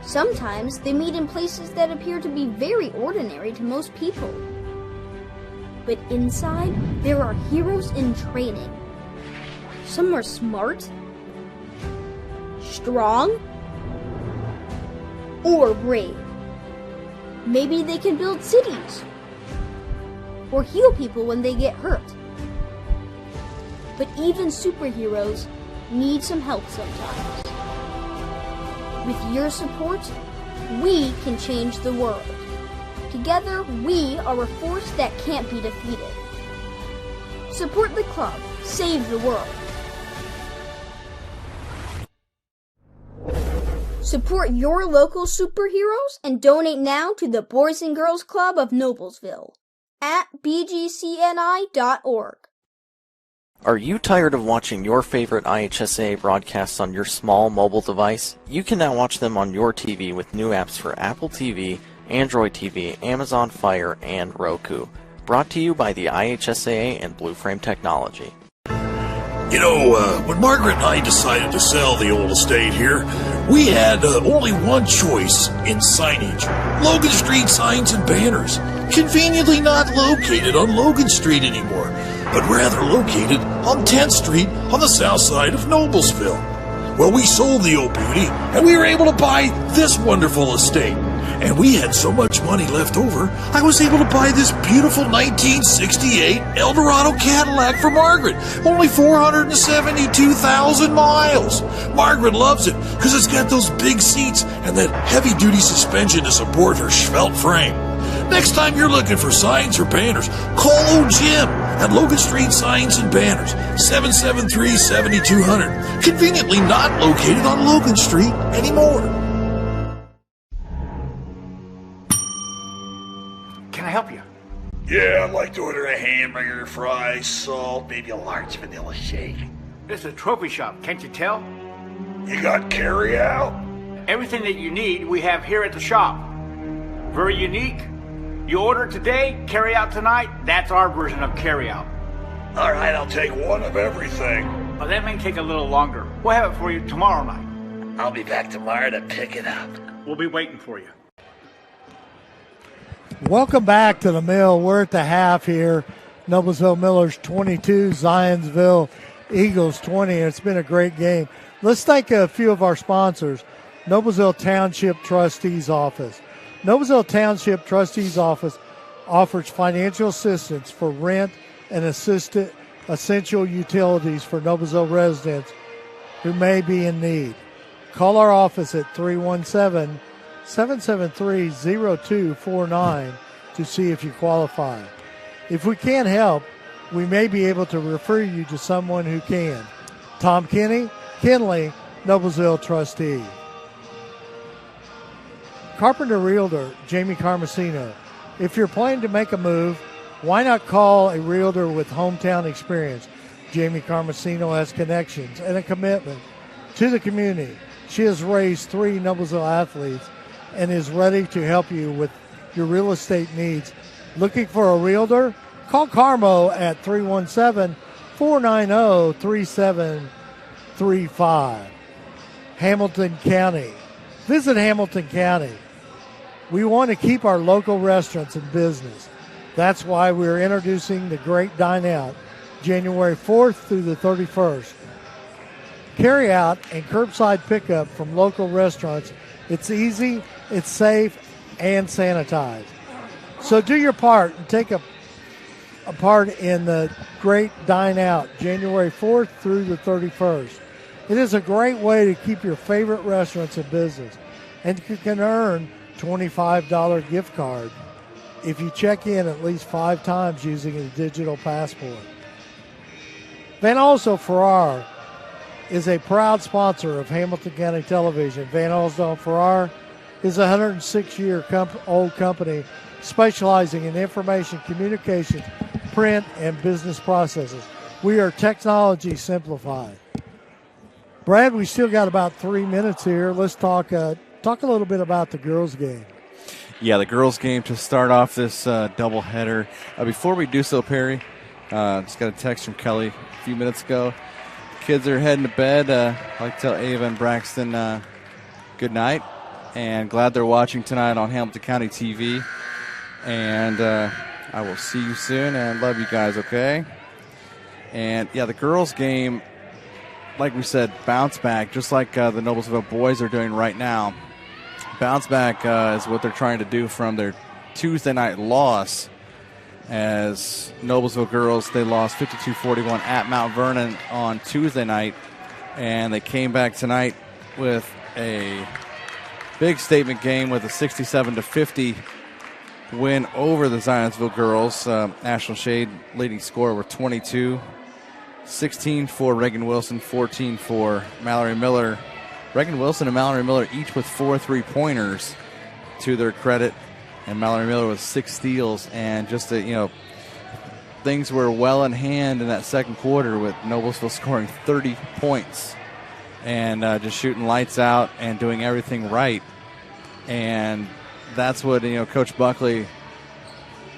I: Sometimes they meet in places that appear to be very ordinary to most people. But inside, there are heroes in training. Some are smart, strong, or brave. Maybe they can build cities or heal people when they get hurt. But even superheroes need some help sometimes. With your support, we can change the world. Together, we are a force that can't be defeated. Support the club. Save the world. Support your local superheroes and donate now to the Boys and Girls Club of Noblesville at bgcni.org.
J: Are you tired of watching your favorite IHSA broadcasts on your small mobile device? You can now watch them on your TV with new apps for Apple TV, Android TV, Amazon Fire, and Roku. Brought to you by the IHSAA and Blue Frame Technology.
K: You know, when Margaret and I decided to sell the old estate here, we had only one choice in signage. Logan Street Signs and Banners. Conveniently not located on Logan Street anymore, but rather located on 10th Street on the south side of Noblesville. Well, we sold the old beauty, and we were able to buy this wonderful estate. And we had so much money left over, I was able to buy this beautiful 1968 Eldorado Cadillac for Margaret. Only 472,000 miles. Margaret loves it because it's got those big seats and that heavy-duty suspension to support her svelte frame. Next time you're looking for signs or banners, call old Jim at Logan Street Signs and Banners, 773-7200. Conveniently not located on Logan Street anymore.
L: Can I help you?
K: Yeah, I'd like to order a hamburger, fries, salt, maybe a large vanilla shake.
L: This is a trophy shop, can't you tell?
K: You got carry out?
L: Everything that you need, we have here at the shop. Very unique. You order today, carry out tonight. That's our version of carry out.
K: All right, I'll take one of everything.
L: Well, that may take a little longer. We'll have it for you tomorrow night.
K: I'll be back tomorrow to pick it up.
L: We'll be waiting for you.
B: Welcome back to the mill. We're at the half here. Noblesville Millers 22, Zionsville Eagles 20. It's been a great game. Let's thank a few of our sponsors. Noblesville Township Trustee's Office. Noblesville Township Trustee's Office offers financial assistance for rent and essential utilities for Noblesville residents who may be in need. Call our office at 317-773-0249 to see if you qualify. If we can't help, we may be able to refer you to someone who can. Tom Kinley, Noblesville Trustee. Carpenter Realtor, Jamie Carmesino. If you're planning to make a move, why not call a realtor with hometown experience? Jamie Carmesino has connections and a commitment to the community. She has raised 3 Noblesville athletes and is ready to help you with your real estate needs. Looking for a realtor? Call Carmo at 317-490-3735. Hamilton County. Visit Hamilton County. We want to keep our local restaurants in business. That's why we're introducing the Great Dine Out January 4th through the 31st. Carry out and curbside pickup from local restaurants. It's easy, it's safe, and sanitized. So do your part and take a part in the Great Dine Out January 4th through the 31st. It is a great way to keep your favorite restaurants in business, and you can earn $25 gift card if you check in at least 5 times using a digital passport. Van Alsdale Farrar is a proud sponsor of Hamilton County Television. Van Alsdale Farrar is a 106-year-old company specializing in information communications, print, and business processes. We are technology simplified. Brad, we still got about 3 minutes here. Let's talk a little bit about the girls' game.
A: Yeah, the girls' game to start off this doubleheader. Before we do so, Perry, just got a text from Kelly a few minutes ago. Kids are heading to bed. I'd like to tell Ava and Braxton good night, and glad they're watching tonight on Hamilton County TV. And I will see you soon, and love you guys, okay? And, yeah, the girls' game, like we said, bounce back, just like the Noblesville boys are doing right now. Bounce back is what they're trying to do from their Tuesday night loss. As Noblesville girls, they lost 52-41 at Mount Vernon on Tuesday night, and they came back tonight with a big statement game with a 67-50 win over the Zionsville girls. National Shade leading scorer were 22, 16 for Reagan Wilson, 14 for Mallory Miller, Reagan Wilson and Mallory Miller each with 4 3-pointers to their credit, and Mallory Miller with 6 steals. And just things were well in hand in that second quarter with Noblesville scoring 30 points and just shooting lights out and doing everything right. And that's what, Coach Buckley,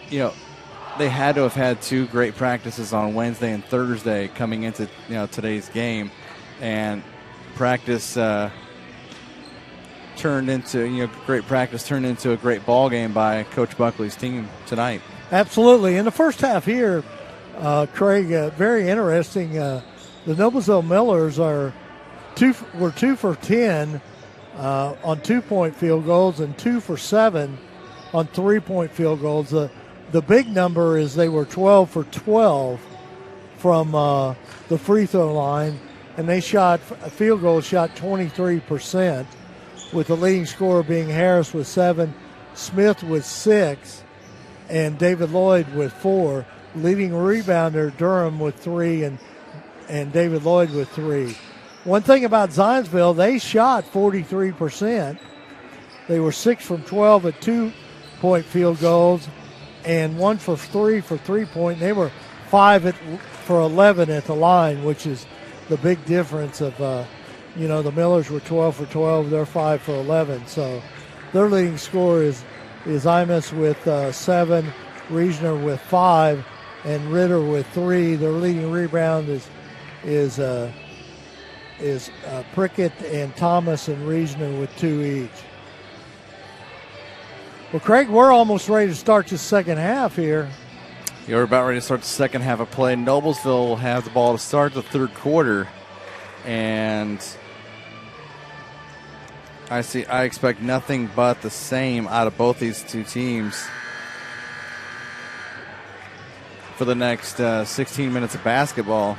A: they had to have had 2 great practices on Wednesday and Thursday coming into, today's game. And practice turned into, great practice turned into a great ball game by Coach Buckley's team tonight.
B: Absolutely. In the first half here, Craig, very interesting. The Noblesville Millers were 2 for 10 on 2-point field goals and 2 for 7 on 3-point field goals. The big number is they were 12 for 12 from the free throw line, and they shot a field goal shot 23%, with the leading scorer being Harris with 7, Smith with 6, and David Lloyd with 4. Leading rebounder Durham with 3, and David Lloyd with 3. One thing about Zionsville, they shot 43%. They were 6 from 12 at 2-point field goals, and 1 for 3 for 3-point. They were 5 for 11 at the line, which is the big difference of, the Millers were 12 for 12, they're 5 for 11. So their leading scorer is Imus with 7, Reisner with 5, and Ritter with 3. Their leading rebound is Prickett and Thomas and Reisner with 2 each. Well, Craig, we're almost ready to start the second half here.
A: You're about ready to start the second half of play. Noblesville will have the ball to start the third quarter, and I expect nothing but the same out of both these 2 teams for the next 16 minutes of basketball.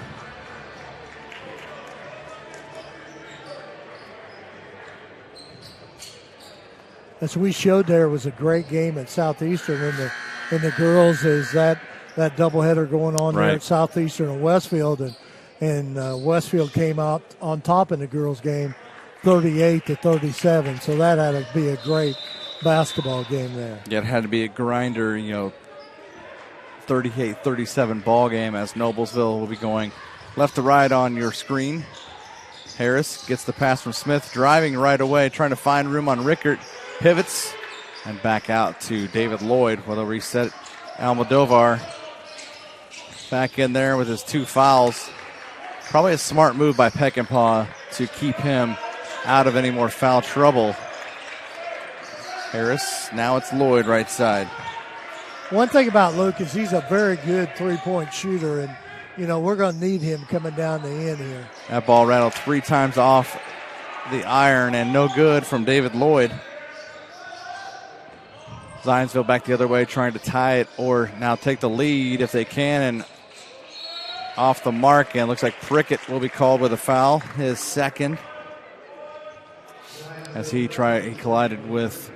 B: As we showed, there was a great game at Southeastern in the girls. Is that doubleheader going on there at Southeastern and Westfield, and Westfield came out on top in the girls' game, 38-37. So that had to be a great basketball game there.
A: Yeah, it had to be a grinder, 38-37 ball game, as Noblesville will be going left to right on your screen. Harris gets the pass from Smith, driving right away, trying to find room on Rickert. Pivots and back out to David Lloyd. Well, they'll reset Almodovar back in there with his 2 fouls. Probably a smart move by Peckinpah to keep him out of any more foul trouble. Harris, now it's Lloyd right side.
B: One thing about Luke is he's a very good 3-point shooter, and, we're going to need him coming down the end here.
A: That ball rattled 3 times off the iron, and no good from David Lloyd. Zionsville back the other way, trying to tie it or now take the lead if they can, and off the mark, and it looks like Prickett will be called with a foul, his second, as he collided with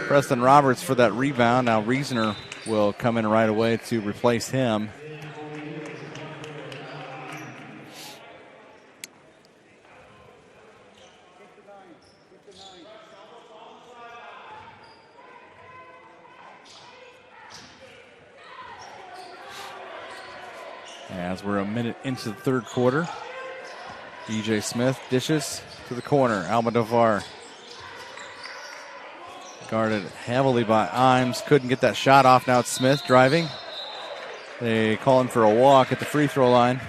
A: Preston Roberts for that rebound. Now Reisner will come in right away to replace him. As we're a minute into the third quarter, DJ Smith dishes to the corner. Almodovar guarded heavily by Imes. Couldn't get that shot off. Now it's Smith driving. They call him for a walk at the free throw line.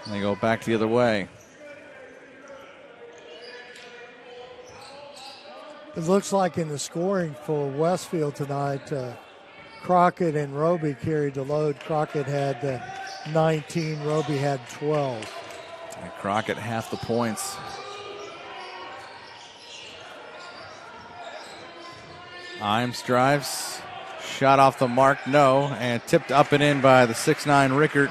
A: And they go back the other way.
B: It looks like in the scoring for Westfield tonight, Crockett and Roby carried the load. Crockett had 19, Roby had 12.
A: And Crockett half the points. Imes drives, shot off the mark, no, and tipped up and in by the 6'9 Rickert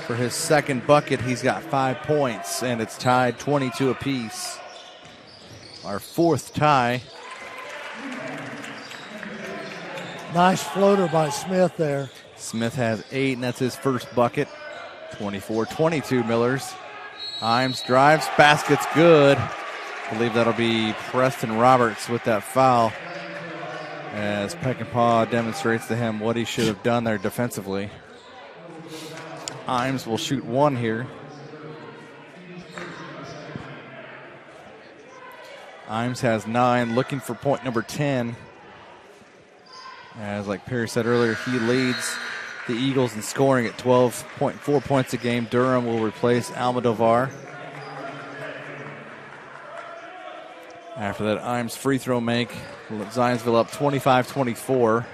A: for his second bucket. He's got 5 points, and it's tied 22 apiece. Our 4th tie.
B: Nice floater by Smith there.
A: Smith has 8, and that's his first bucket. 24-22 Millers. Imes drives, basket's good. I believe that'll be Preston Roberts with that foul, as Peckinpah demonstrates to him what he should have done there defensively. Imes will shoot one here. Imes has 9, looking for point number 10. As like Perry said earlier, he leads the Eagles in scoring at 12.4 points a game. Durham will replace Almodovar. After that Imes free throw make, Zionsville up 25-24.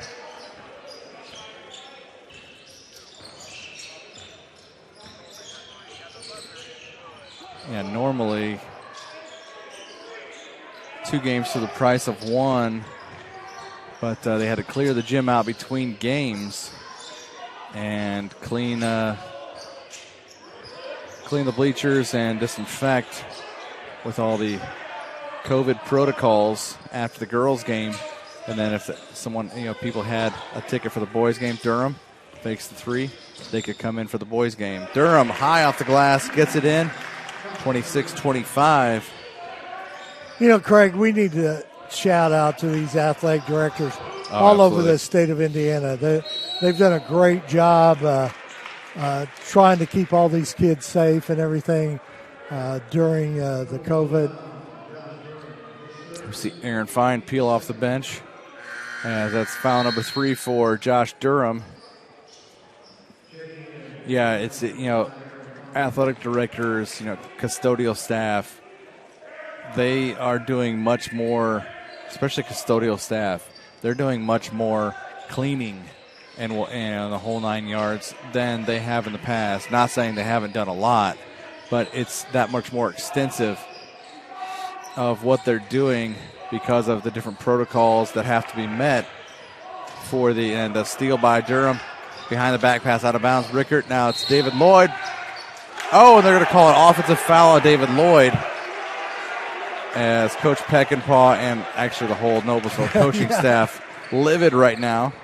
A: And normally 2 games to the price of 1, but they had to clear the gym out between games and clean the bleachers and disinfect with all the COVID protocols after the girls' game. And then if someone, people had a ticket for the boys' game, Durham fakes the 3, they could come in for the boys' game. Durham high off the glass, gets it in, 26-25.
B: Craig, we need to shout out to these athletic directors all over the state of Indiana. They've done a great job trying to keep all these kids safe and everything during the COVID.
A: We see Aaron Fine peel off the bench, as that's foul number 3 for Josh Durham. Yeah, it's, athletic directors, custodial staff, they are doing much more, especially custodial staff. They're doing much more cleaning and the whole 9 yards than they have in the past. Not saying they haven't done a lot, but it's that much more extensive of what they're doing because of the different protocols that have to be met for the steal by Durham. Behind the back pass out of bounds. Rickert, now it's David Lloyd. Oh, and they're going to call an offensive foul on David Lloyd, as Coach Peckinpah and actually the whole Noblesville coaching staff livid right now.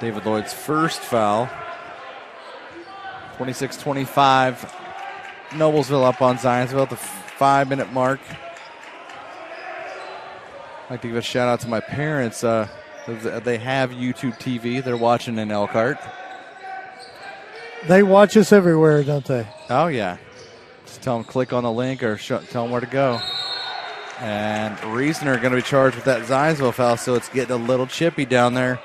A: David Lloyd's first foul. 26-25. Noblesville up on Zionsville at the 5-minute mark. I'd like to give a shout out to my parents. They have YouTube TV. They're watching in Elkhart.
B: They watch us everywhere, don't they?
A: Oh, yeah. Just tell them click on the link or tell them where to go. And Reasoner going to be charged with that Zionsville foul, so it's getting a little chippy down there.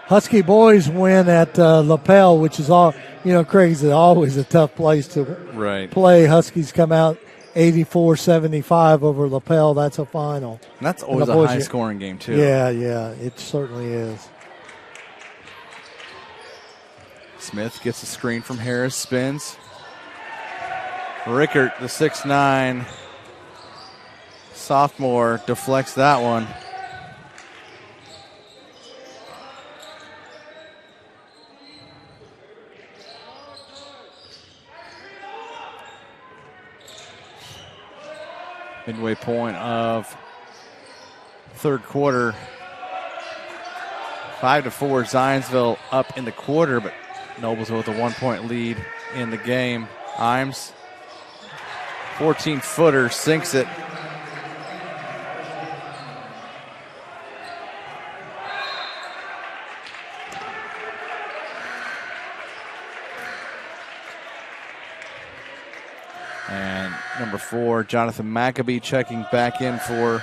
B: Husky boys win at Lapel, which is Craig's always a tough place to play. Huskies come out 84-75 over Lapel. That's a final.
A: And that's always a high-scoring game, too.
B: Yeah, it certainly is.
A: Smith gets a screen from Harris, spins. Rickert, the 6'9" sophomore, deflects that one. Midway point of third quarter. 5-4, Zionsville up in the quarter, but Noblesville with a 1-point lead in the game. Imes, 14-footer, sinks it. And number 4, Jonathan Maccabee checking back in for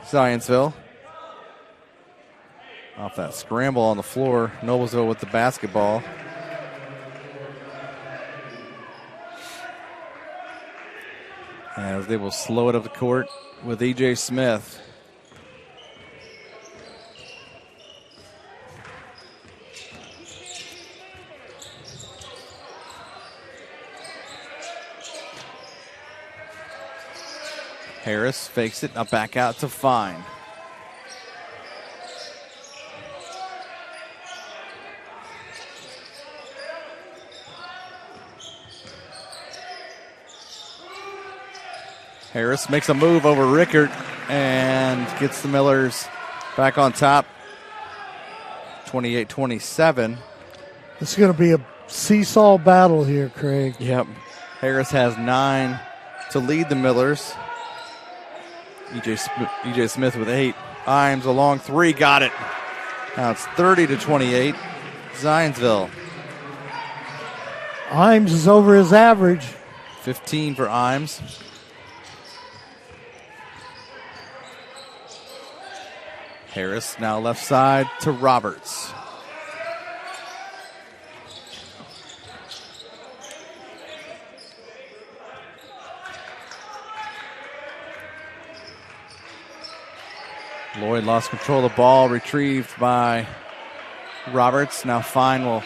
A: Zionsville. Off that scramble on the floor, Noblesville with the basketball. As they will slow it up the court with E.J. Smith. Harris fakes it, now back out to Fine. Harris makes a move over Rickert and gets the Millers back on top. 28-27.
B: This is going to be a seesaw battle here, Craig.
A: Yep. Harris has 9 to lead the Millers. EJ Smith with 8. Imes a long 3, got it. Now it's 30-28. Zionsville.
B: Imes is over his average.
A: 15 for Imes. Harris now left side to Roberts. Lloyd lost control of the ball, retrieved by Roberts. Now Fine will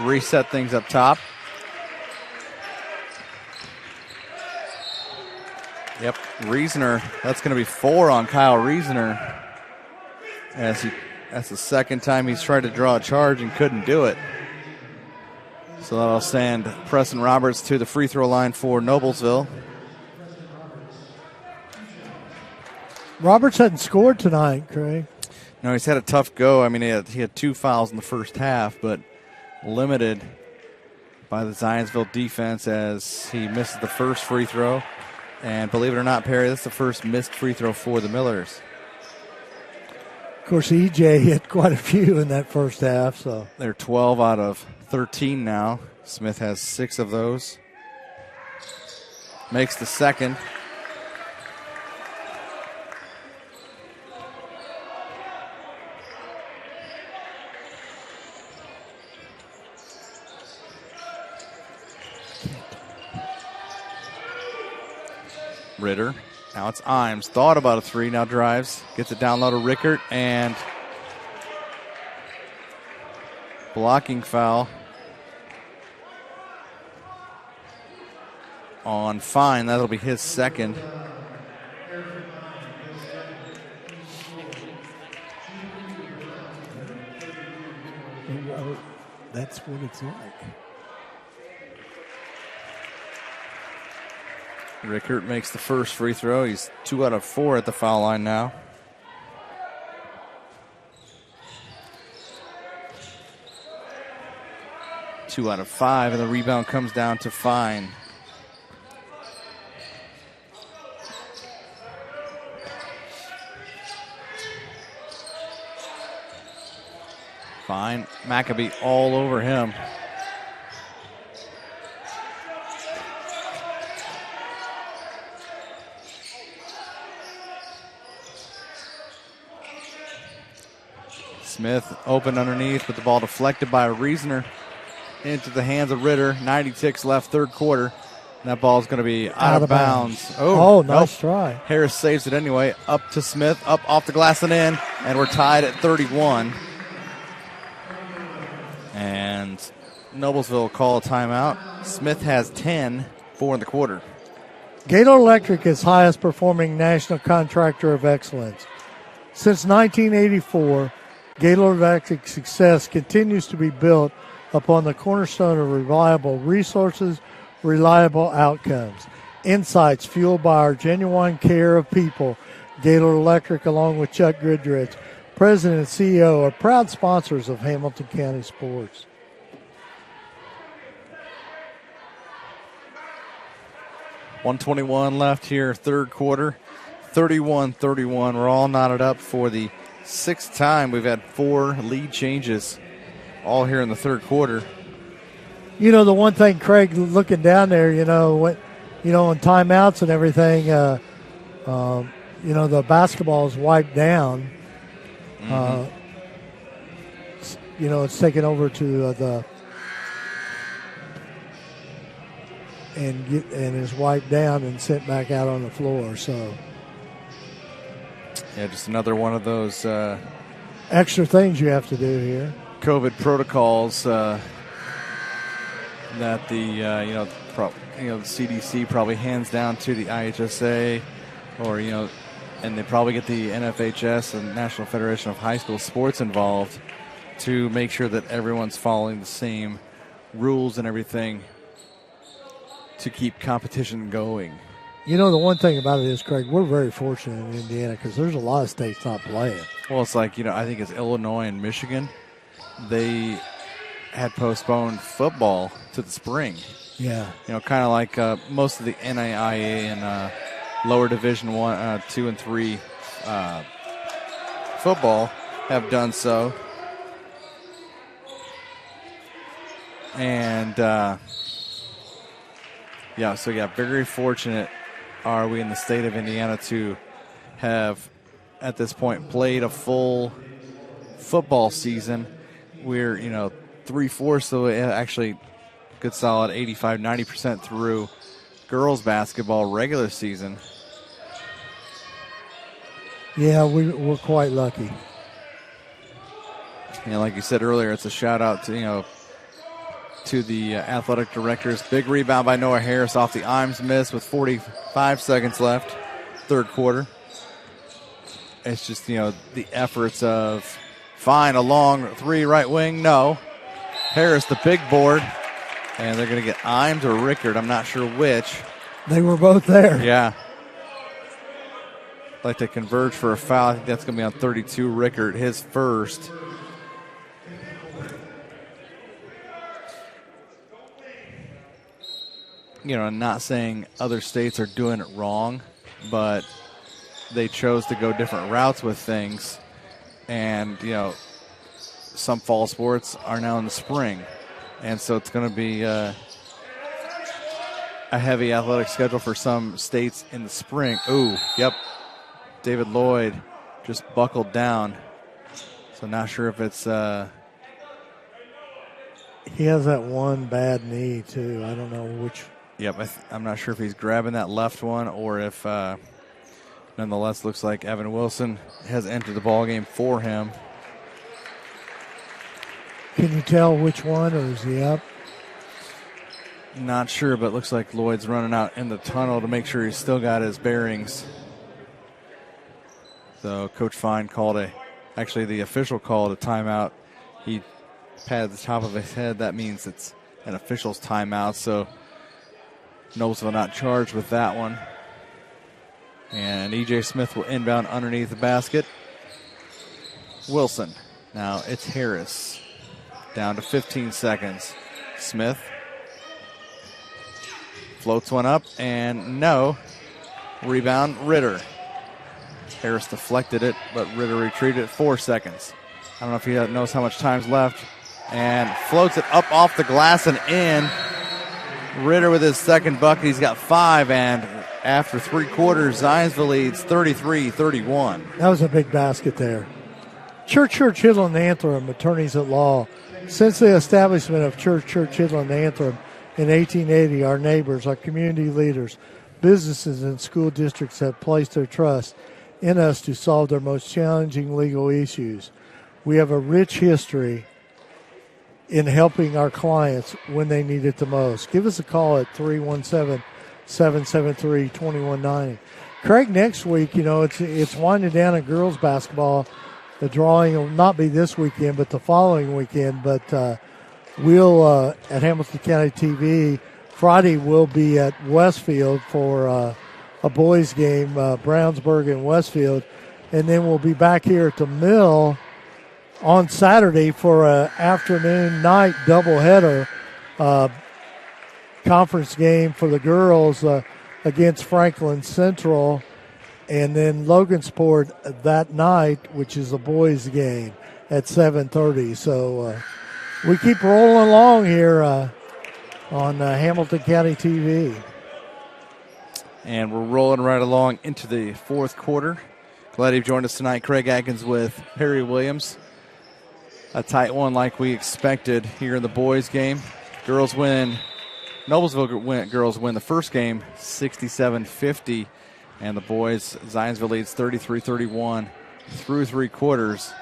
A: reset things up top. Yep, Reasoner, that's going to be 4 on Kyle Reasoner. That's the second time he's tried to draw a charge and couldn't do it. So that'll send Preston Roberts to the free throw line for Noblesville.
B: Roberts hadn't scored tonight, Craig.
A: No, he's had a tough go. I mean, he had 2 fouls in the first half, but limited by the Zionsville defense as he misses the first free throw. And believe it or not, Perry, that's the first missed free throw for the Millers.
B: Of course, EJ hit quite a few in that first half. So
A: they're 12 out of 13 now. Smith has 6 of those. Makes the second. Ritter. Now it's Imes. Thought about a 3. Now drives. Gets it down low to Rickert. And blocking foul on Fine. That'll be his second.
B: That's what it's like.
A: Rickert makes the first free throw. He's 2 out of 4 at the foul line now. Two out of 5, and the rebound comes down to Fine. Fine. Maccabee all over him. Smith open underneath, but the ball deflected by Reasoner into the hands of Ritter. 90 ticks left, third quarter. And that ball is going to be out of bounds.
B: Nice try.
A: Harris saves it anyway. Up to Smith, up off the glass and in. And we're tied at 31. And Noblesville call a timeout. Smith has 10, 4 in the quarter.
B: Gaylord Electric is highest performing national contractor of excellence. Since 1984, Gaylord Electric's success continues to be built upon the cornerstone of reliable resources, reliable outcomes, insights fueled by our genuine care of people. Gaylord Electric, along with Chuck Goodrich, President and CEO, are proud sponsors of Hamilton County sports.
A: .121 left here, third quarter. 31-31. We're all knotted up for the 6th time. We've had 4 lead changes all here in the third quarter.
B: You know, the one thing, Craig, looking down there, on timeouts and everything, the basketball is wiped down.
A: Mm-hmm.
B: It's taken over to and is wiped down and sent back out on the floor. So,
A: yeah, just another one of those
B: extra things you have to do here.
A: COVID protocols that the the CDC probably hands down to the IHSA, or and they probably get the NFHS and National Federation of High School Sports involved to make sure that everyone's following the same rules and everything to keep competition going.
B: You know, the one thing about it is, Craig, we're very fortunate in Indiana because there's a lot of states not playing.
A: Well, it's like, I think it's Illinois and Michigan. They had postponed football to the spring.
B: Yeah.
A: Kind of like most of the NAIA and lower Division 1, 2, and 3 football have done so. And, very fortunate are we in the state of Indiana to have, at this point, played a full football season. We're, 3/4, so actually good solid 85, 90% through girls basketball regular season.
B: Yeah, we're quite lucky.
A: Like you said earlier, it's a shout out to, to the athletic directors. Big rebound by Noah Harris off the Imes miss with 45 seconds left, third quarter. It's just, the efforts of find a long three right wing. No. Harris, the big board. And they're going to get Imes or Rickard. I'm not sure which.
B: They were both there.
A: Yeah. Like to converge for a foul. I think that's going to be on 32, Rickard, his first. I'm not saying other states are doing it wrong, but they chose to go different routes with things. And, some fall sports are now in the spring. And so it's going to be a heavy athletic schedule for some states in the spring. Ooh, yep. David Lloyd just buckled down. So not sure if it's...
B: He has that one bad knee, too. I don't know which...
A: Yep, I'm not sure if he's grabbing that left one or if, nonetheless, looks like Evan Wilson has entered the ballgame for him.
B: Can you tell which one, or is he up?
A: Not sure, but it looks like Lloyd's running out in the tunnel to make sure he's still got his bearings. So Coach Fine actually the official called a timeout. He patted the top of his head. That means it's an official's timeout, so Noblesville not charged with that one. And E.J. Smith will inbound underneath the basket. Wilson. Now it's Harris. Down to 15 seconds. Smith floats one up, and no. Rebound, Ritter. Harris deflected it, but Ritter retrieved it. 4 seconds. I don't know if he knows how much time's left. And floats it up off the glass and in. Ritter with his second bucket. He's got 5, and after 3 quarters, Zionsville leads 33-31.
B: That was a big basket there. Church, Hitler, and Anthem, attorneys at law. Since the establishment of Church, Hitler, and Anthem in 1880, our neighbors, our community leaders, businesses, and school districts have placed their trust in us to solve their most challenging legal issues. We have a rich history in helping our clients when they need it the most. Give us a call at 317-773-2190. Craig, next week, it's winding down in girls basketball. The drawing will not be this weekend, but the following weekend. But we'll, at Hamilton County TV, Friday we'll be at Westfield for a boys game, Brownsburg and Westfield. And then we'll be back here at the Mill on Saturday for an afternoon-night doubleheader conference game for the girls against Franklin Central. And then Logansport that night, which is a boys' game at 7:30. So we keep rolling along here on Hamilton County TV.
A: And we're rolling right along into the fourth quarter. Glad you've joined us tonight. Craig Atkins with Harry Williams. A tight one like we expected here in the boys' game. Girls win. Noblesville girls win the first game 67-50. And the boys, Zionsville leads 33-31 through 3 quarters.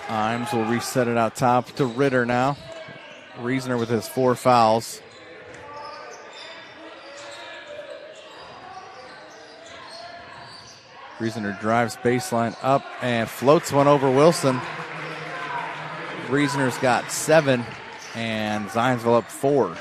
A: Imes will reset it out top to Ritter now. Reasoner with his 4 fouls. Reasoner drives baseline up and floats one over Wilson. Reasoner's got 7, and Zionsville up 4.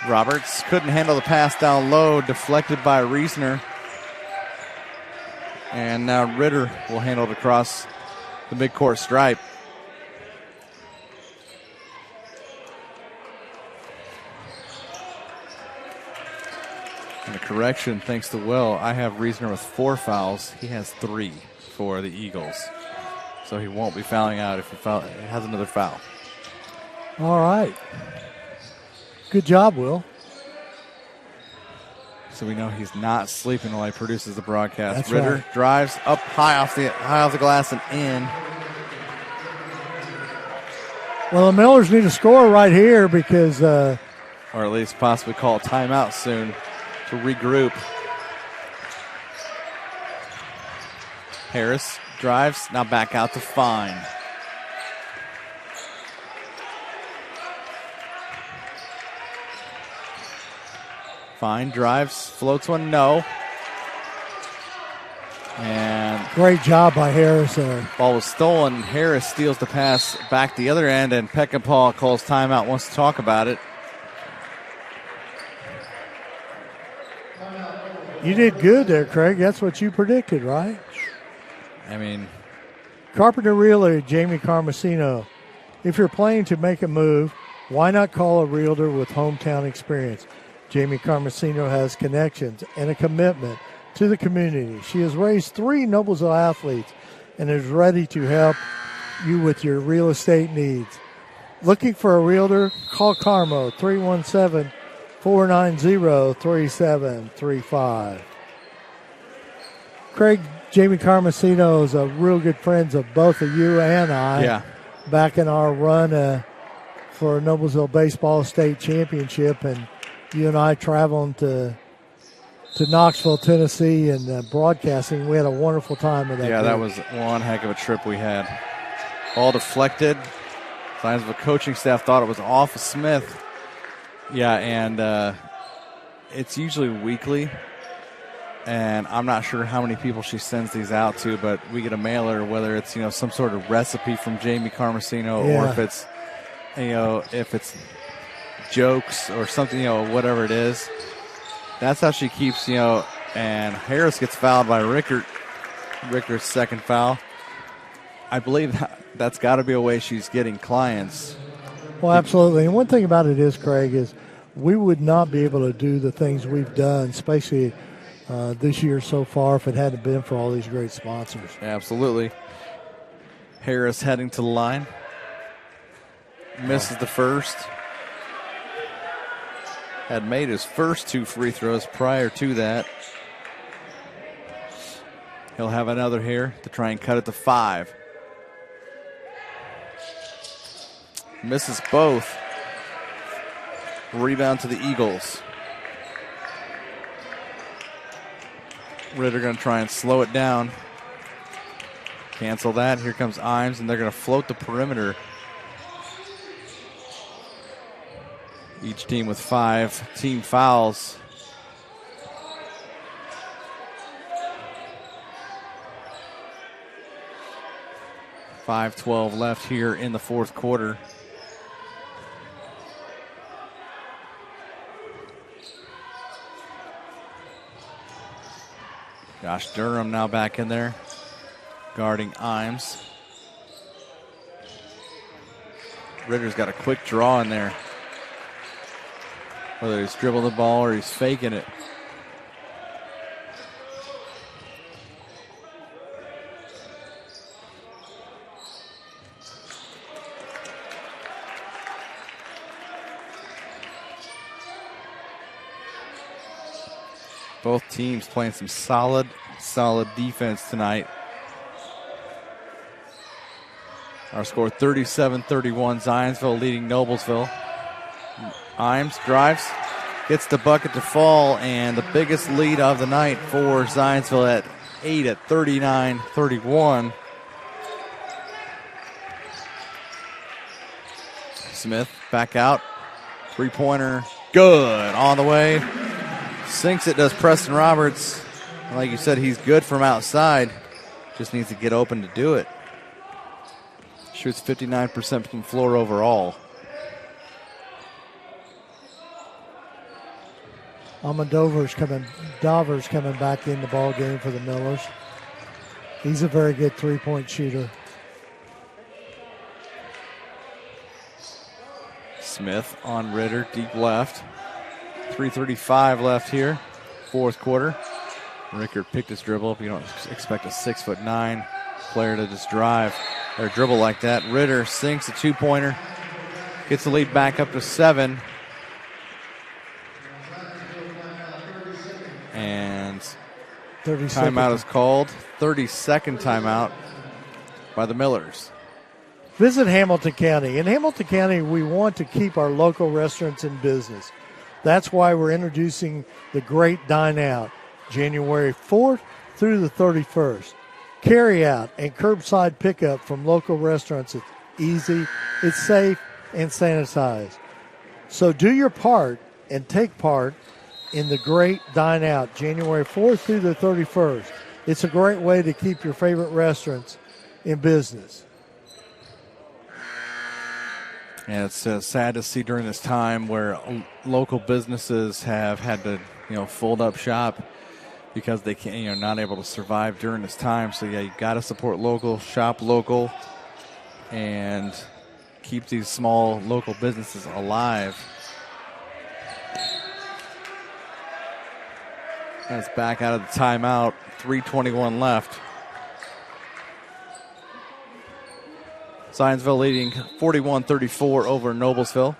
A: Roberts couldn't handle the pass down low, deflected by Reasoner. And now Ritter will handle it across the midcourt stripe. And a correction, thanks to Will, I have Reasoner with 4 fouls. He has 3 for the Eagles. So he won't be fouling out if he has another foul.
B: All right. Good job, Will.
A: So we know he's not sleeping while he produces the broadcast.
B: That's
A: Ritter
B: right.
A: drives up high off the glass and in.
B: Well, the Millers need a score right here because...
A: or at least possibly call a timeout soon to regroup. Harris drives, now back out to Fine. Fine drives, floats one, no. And
B: great job by Harris there.
A: Ball was stolen. Harris steals the pass back the other end, and Peckinpah calls timeout, wants to talk about it.
B: You did good there, Craig. That's what you predicted, right?
A: I mean,
B: Carpenter Realtor, Jamie Carmesino. If you're planning to make a move, why not call a realtor with hometown experience? Jamie Carmesino has connections and a commitment to the community. She has raised 3 Noblesville athletes and is ready to help you with your real estate needs. Looking for a realtor? Call Carmo, 317-490-3735. Craig, Jamie Carmesino is a real good friend of both of you and I.
A: Yeah.
B: Back in our run for Noblesville Baseball State Championship, and you and I traveling to Knoxville, Tennessee, and broadcasting. We had a wonderful time with that.
A: Yeah, that was one heck of a trip we had. Ball deflected. Signs of a coaching staff thought it was off of Smith. Yeah, and it's usually weekly, and I'm not sure how many people she sends these out to, but we get a mailer, whether it's some sort of recipe from Jamie Carmesino, or if it's jokes or something, whatever it is. That's how she keeps, and Harris gets fouled by Rickert. Rickert's second foul. I believe that's got to be a way she's getting clients.
B: Well, absolutely. And one thing about it is, Craig, is we would not be able to do the things we've done, especially this year so far, if it hadn't been for all these great sponsors.
A: Absolutely. Harris heading to the line. Misses the first. Had made his first 2 free throws prior to that. He'll have another here to try and cut it to 5. Misses both. Rebound to the Eagles. Ritter going to try and slow it down. Cancel that. Here comes Imes, and they're going to float the perimeter. Each team with 5 team fouls. .5:12 left here in the fourth quarter. Josh Durham now back in there, guarding Imes. Ritter's got a quick draw in there. Whether he's dribbling the ball or he's faking it. Both teams playing some solid defense tonight. Our score 37-31, Zionsville leading Noblesville. Imes drives, gets the bucket to fall, and the biggest lead of the night for Zionsville at 8 at 39-31. Smith back out. Three-pointer, good, on the way. Sinks it, does Preston Roberts. Like you said, he's good from outside. Just needs to get open to do it. Shoots 59% from floor overall.
B: Dover's coming back in the ball game for the Millers. He's a very good three-point shooter.
A: Smith on Ritter, deep left. 3:35 left here, fourth quarter. Rickard picked his dribble. You don't expect a 6'9" player to just drive or dribble like that. Ritter sinks a two-pointer, gets the lead back up to 7. And timeout is called. 30-second timeout by the Millers.
B: Visit Hamilton County. In Hamilton County, we want to keep our local restaurants in business. That's why we're introducing the Great Dine Out, January 4th through the 31st. Carry out and curbside pickup from local restaurants. It's easy, it's safe, and sanitized. So do your part and take part in the Great Dine Out, January 4th through the 31st. It's a great way to keep your favorite restaurants in business.
A: Yeah, it's sad to see during this time where local businesses have had to, fold up shop because they can't, not able to survive during this time. So yeah, you got to support local, shop local, and keep these small local businesses alive. That's back out of the timeout. 3:21 left. Zionsville leading 41-34 over Noblesville.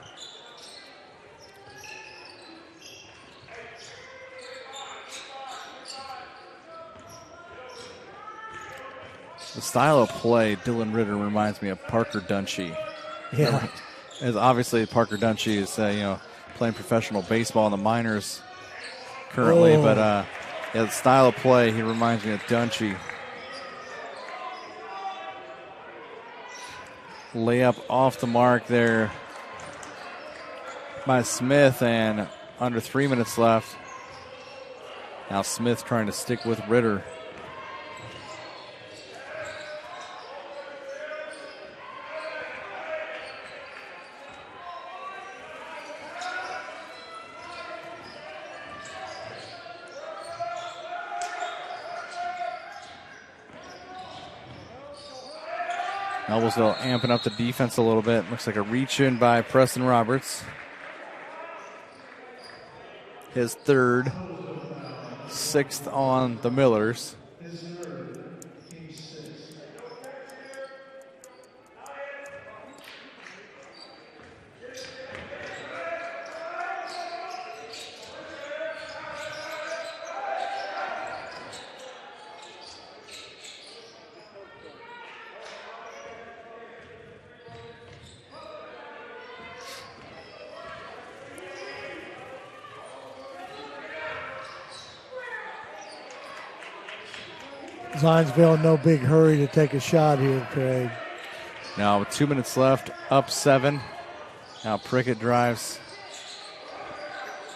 A: The style of play, Dylan Ritter reminds me of Parker Dunshee.
B: Yeah.
A: As obviously Parker Dunshee is, playing professional baseball in the minors currently, but the style of play, he reminds me of Dunshee. Layup off the mark there by Smith, and under 3 minutes left. Now Smith trying to stick with Ritter. Noblesville amping up the defense a little bit. Looks like a reach in by Preston Roberts. His third, 6th on the Millers.
B: Zionsville in no big hurry to take a shot here, Craig.
A: Now with 2 minutes left, up 7. Now Prickett drives.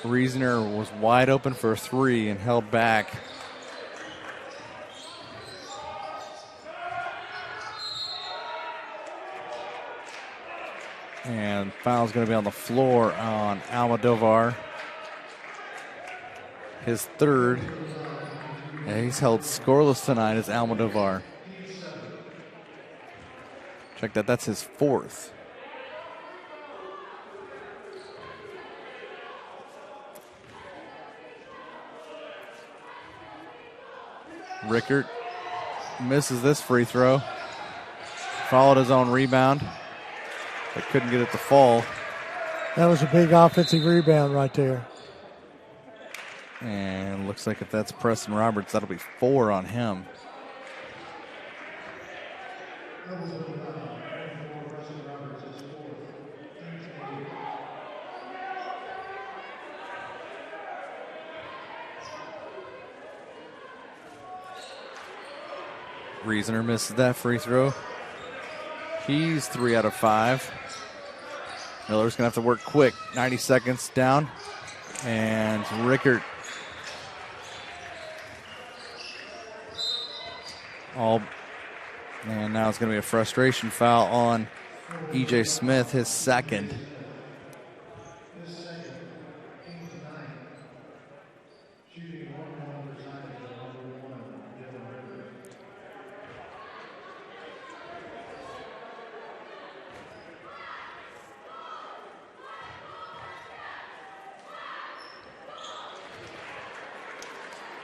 A: Reasoner was wide open for a 3 and held back. And foul's going to be on the floor on Almodovar. His third. Yeah, he's held scoreless tonight as Almodovar. Check that, that's his 4th. Rickert misses this free throw. Followed his own rebound, but couldn't get it to fall.
B: That was a big offensive rebound right there.
A: And looks like if that's Preston Roberts, that'll be 4 on him. Reasoner misses that free throw. He's 3 out of 5. Miller's going to have to work quick. 90 seconds down. And Rickert and now it's going to be a frustration foul on E.J. Smith, his second.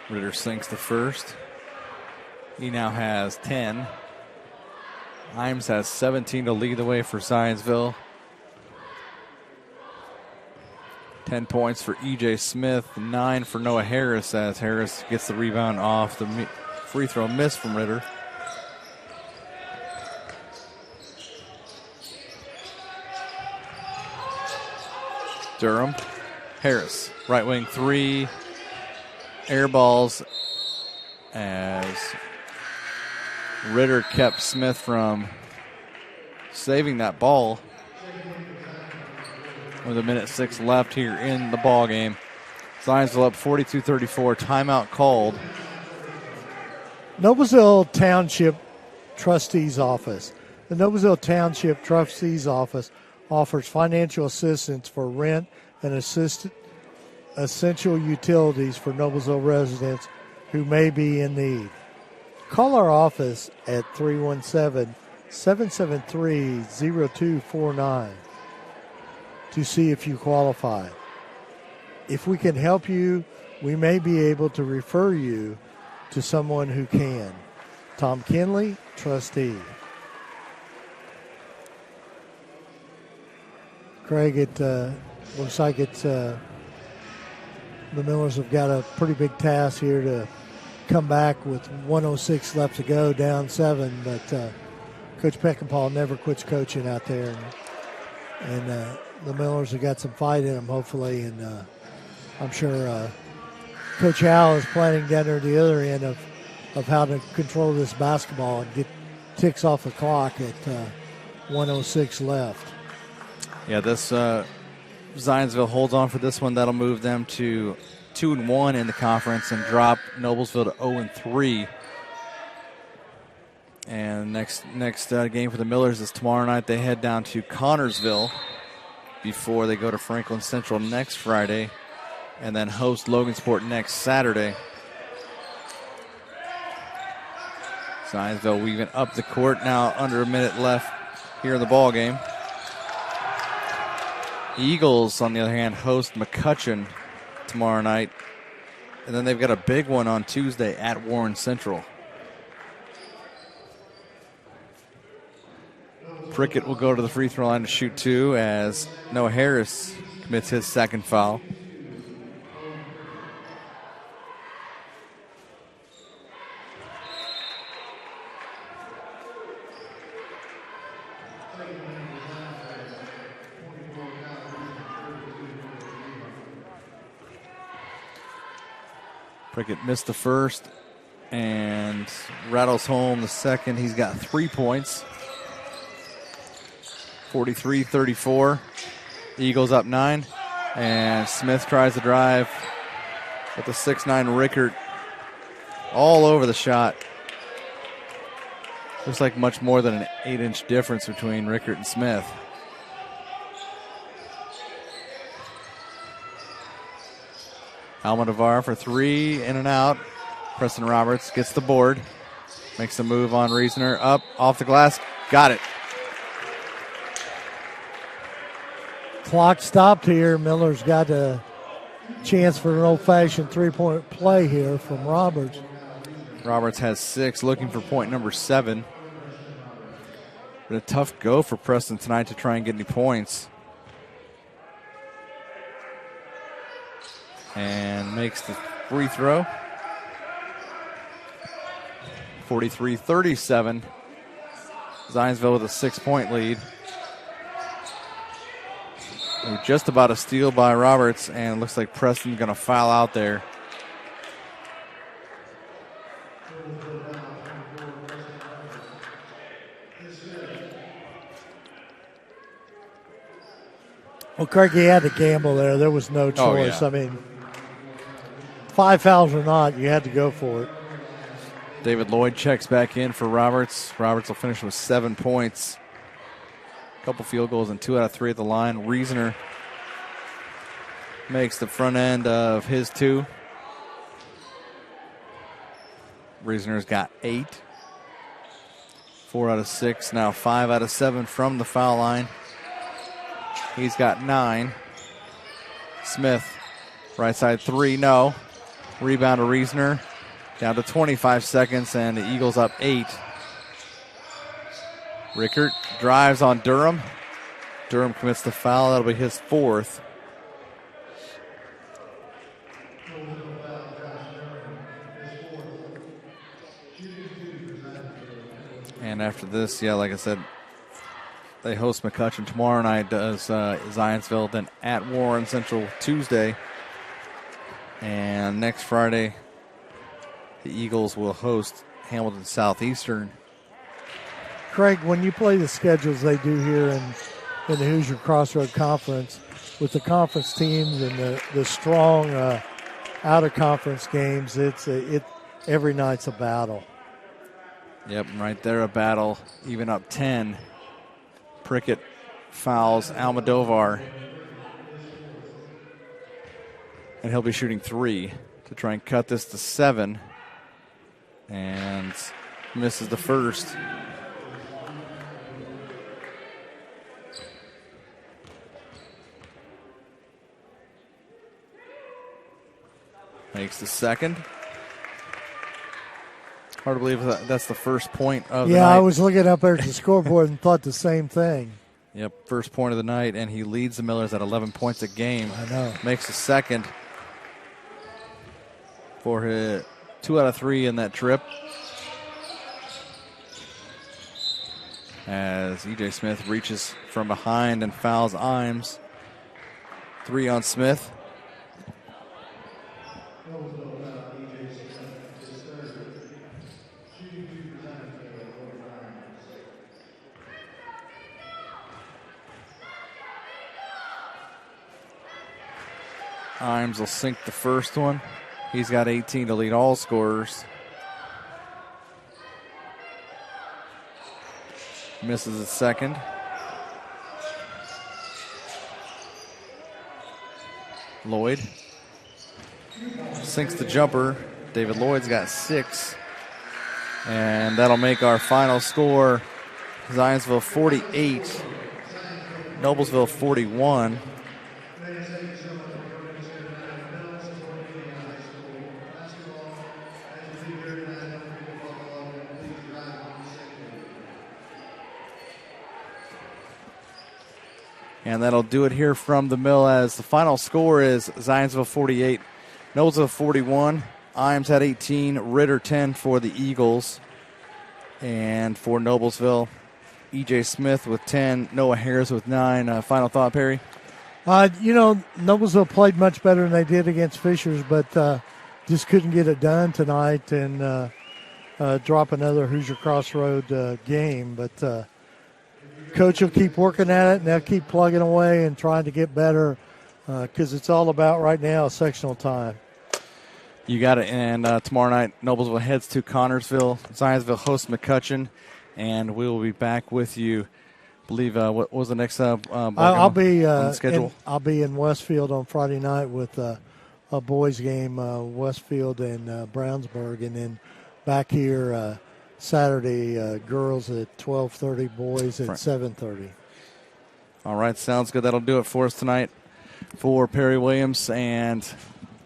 A: Ritter sinks the first. He now has 10. Himes has 17 to lead the way for Zionsville. 10 points for E.J. Smith, 9 for Noah Harris as Harris gets the rebound off the free throw miss from Ritter. Durham, Harris, right wing three, air balls as Ritter kept Smith from saving that ball. With 1:06 left here in the ball game. Zionsville up 42-34. Timeout called.
B: Noblesville Township Trustee's Office. The Noblesville Township Trustee's Office offers financial assistance for rent and essential utilities for Noblesville residents who may be in need. Call our office at 317-773-0249 to see if you qualify. If we can help you, we may be able to refer you to someone who can. Tom Kinley, trustee. Craig, it looks like it's the Millers have got a pretty big task here to come back with 1:06 left to go, down 7. But Coach Peckinpah never quits coaching out there, and the Millers have got some fight in them, hopefully, and I'm sure Coach Howell is planning down there at the other end of how to control this basketball and get ticks off the clock at 1:06 left.
A: Yeah, this Zionsville holds on for this one. That'll move them to 2-1 in the conference and drop Noblesville to 0-3. And next game for the Millers is tomorrow night. They head down to Connorsville before they go to Franklin Central next Friday and then host Logansport next Saturday. Zionsville weaving up the court now, under a minute left here in the ball game. Eagles, on the other hand, host McCutcheon tomorrow night. And then they've got a big one on Tuesday at Warren Central. Prickett will go to the free throw line to shoot 2 as Noah Harris commits his second foul. Prickett missed the first and rattles home the second. He's got 3 points. 43-34. Eagles up 9. And Smith tries to drive with the 6'9" Rickert all over the shot. Looks like much more than an 8-inch difference between Rickert and Smith. Almodovar for 3, in and out. Preston Roberts gets the board. Makes a move on Reasoner. Up, off the glass. Got it.
B: Clock stopped here. Miller's got a chance for an old-fashioned three-point play here from Roberts.
A: Roberts has 6, looking for point number 7. But a tough go for Preston tonight to try and get any points. And makes the free throw. 43-37. Zionsville with a 6-point lead. Just about a steal by Roberts, and looks like Preston's going to foul out there.
B: Well, Craig, he had to gamble there. There was no choice.
A: yeah.
B: I mean, 5 fouls or not, you had to go for it.
A: David Lloyd checks back in for Roberts. Roberts will finish with 7 points. A couple field goals and 2 out of 3 at the line. Reasoner makes the front end of his 2. Reasoner's got 8. 4 out of 6, now 5 out of 7 from the foul line. He's got 9. Smith, right side 3, no. Rebound to Reasoner. Down to 25 seconds, and the Eagles up 8. Rickert drives on Durham. Durham commits the foul. That'll be his 4th. And after this, like I said, they host McCutcheon tomorrow night, does Zionsville, then at Warren Central Tuesday. And next Friday, the Eagles will host Hamilton Southeastern.
B: Craig, when you play the schedules they do here in the Hoosier Crossroad Conference, with the conference teams and the strong out-of-conference games, every night's a battle.
A: Yep, right there a battle, even up 10. Prickett fouls Almodovar. And he'll be shooting 3 to try and cut this to 7. And misses the first. Makes the second. Hard to believe that's the first point of the night.
B: Yeah, I was looking up there at the scoreboard and thought the same thing.
A: Yep, first point of the night, and he leads the Millers at 11 points a game.
B: I know.
A: Makes the second for his 2 out of 3 in that trip. As E.J. Smith reaches from behind and fouls Imes. 3 on Smith. Imes will sink the first one. He's got 18 to lead all scorers. Misses the second. Lloyd sinks the jumper. David Lloyd's got 6. And that'll make our final score Zionsville 48, Noblesville 41. And that'll do it here from the mill, as the final score is Zionsville 48, Noblesville 41. Imes had 18, Ritter 10 for the Eagles. And for Noblesville, E.J. Smith with 10, Noah Harris with 9. Final thought, Perry?
B: Noblesville played much better than they did against Fishers, but just couldn't get it done tonight and drop another Hoosier Crossroad game. But Coach will keep working at it, and they'll keep plugging away and trying to get better because it's all about right now sectional time.
A: You got it. And tomorrow night, Noblesville heads to Connorsville. Zionsville hosts McCutcheon, and we will be back with you. I believe what was the next
B: I'll be
A: on the schedule?
B: I'll be in Westfield on Friday night with a boys game, Westfield and Brownsburg, and then back here Saturday, girls at 12:30, boys at 7:30.
A: All right, sounds good. That'll do it for us tonight. For Perry Williams and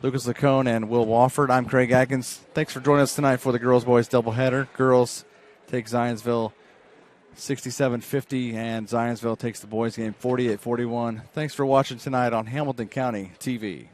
A: Lucas Lacone and Will Wofford, I'm Craig Atkins. Thanks for joining us tonight for the girls-boys doubleheader. Girls take Zionsville 67-50, and Zionsville takes the boys game 48-41. Thanks for watching tonight on Hamilton County TV.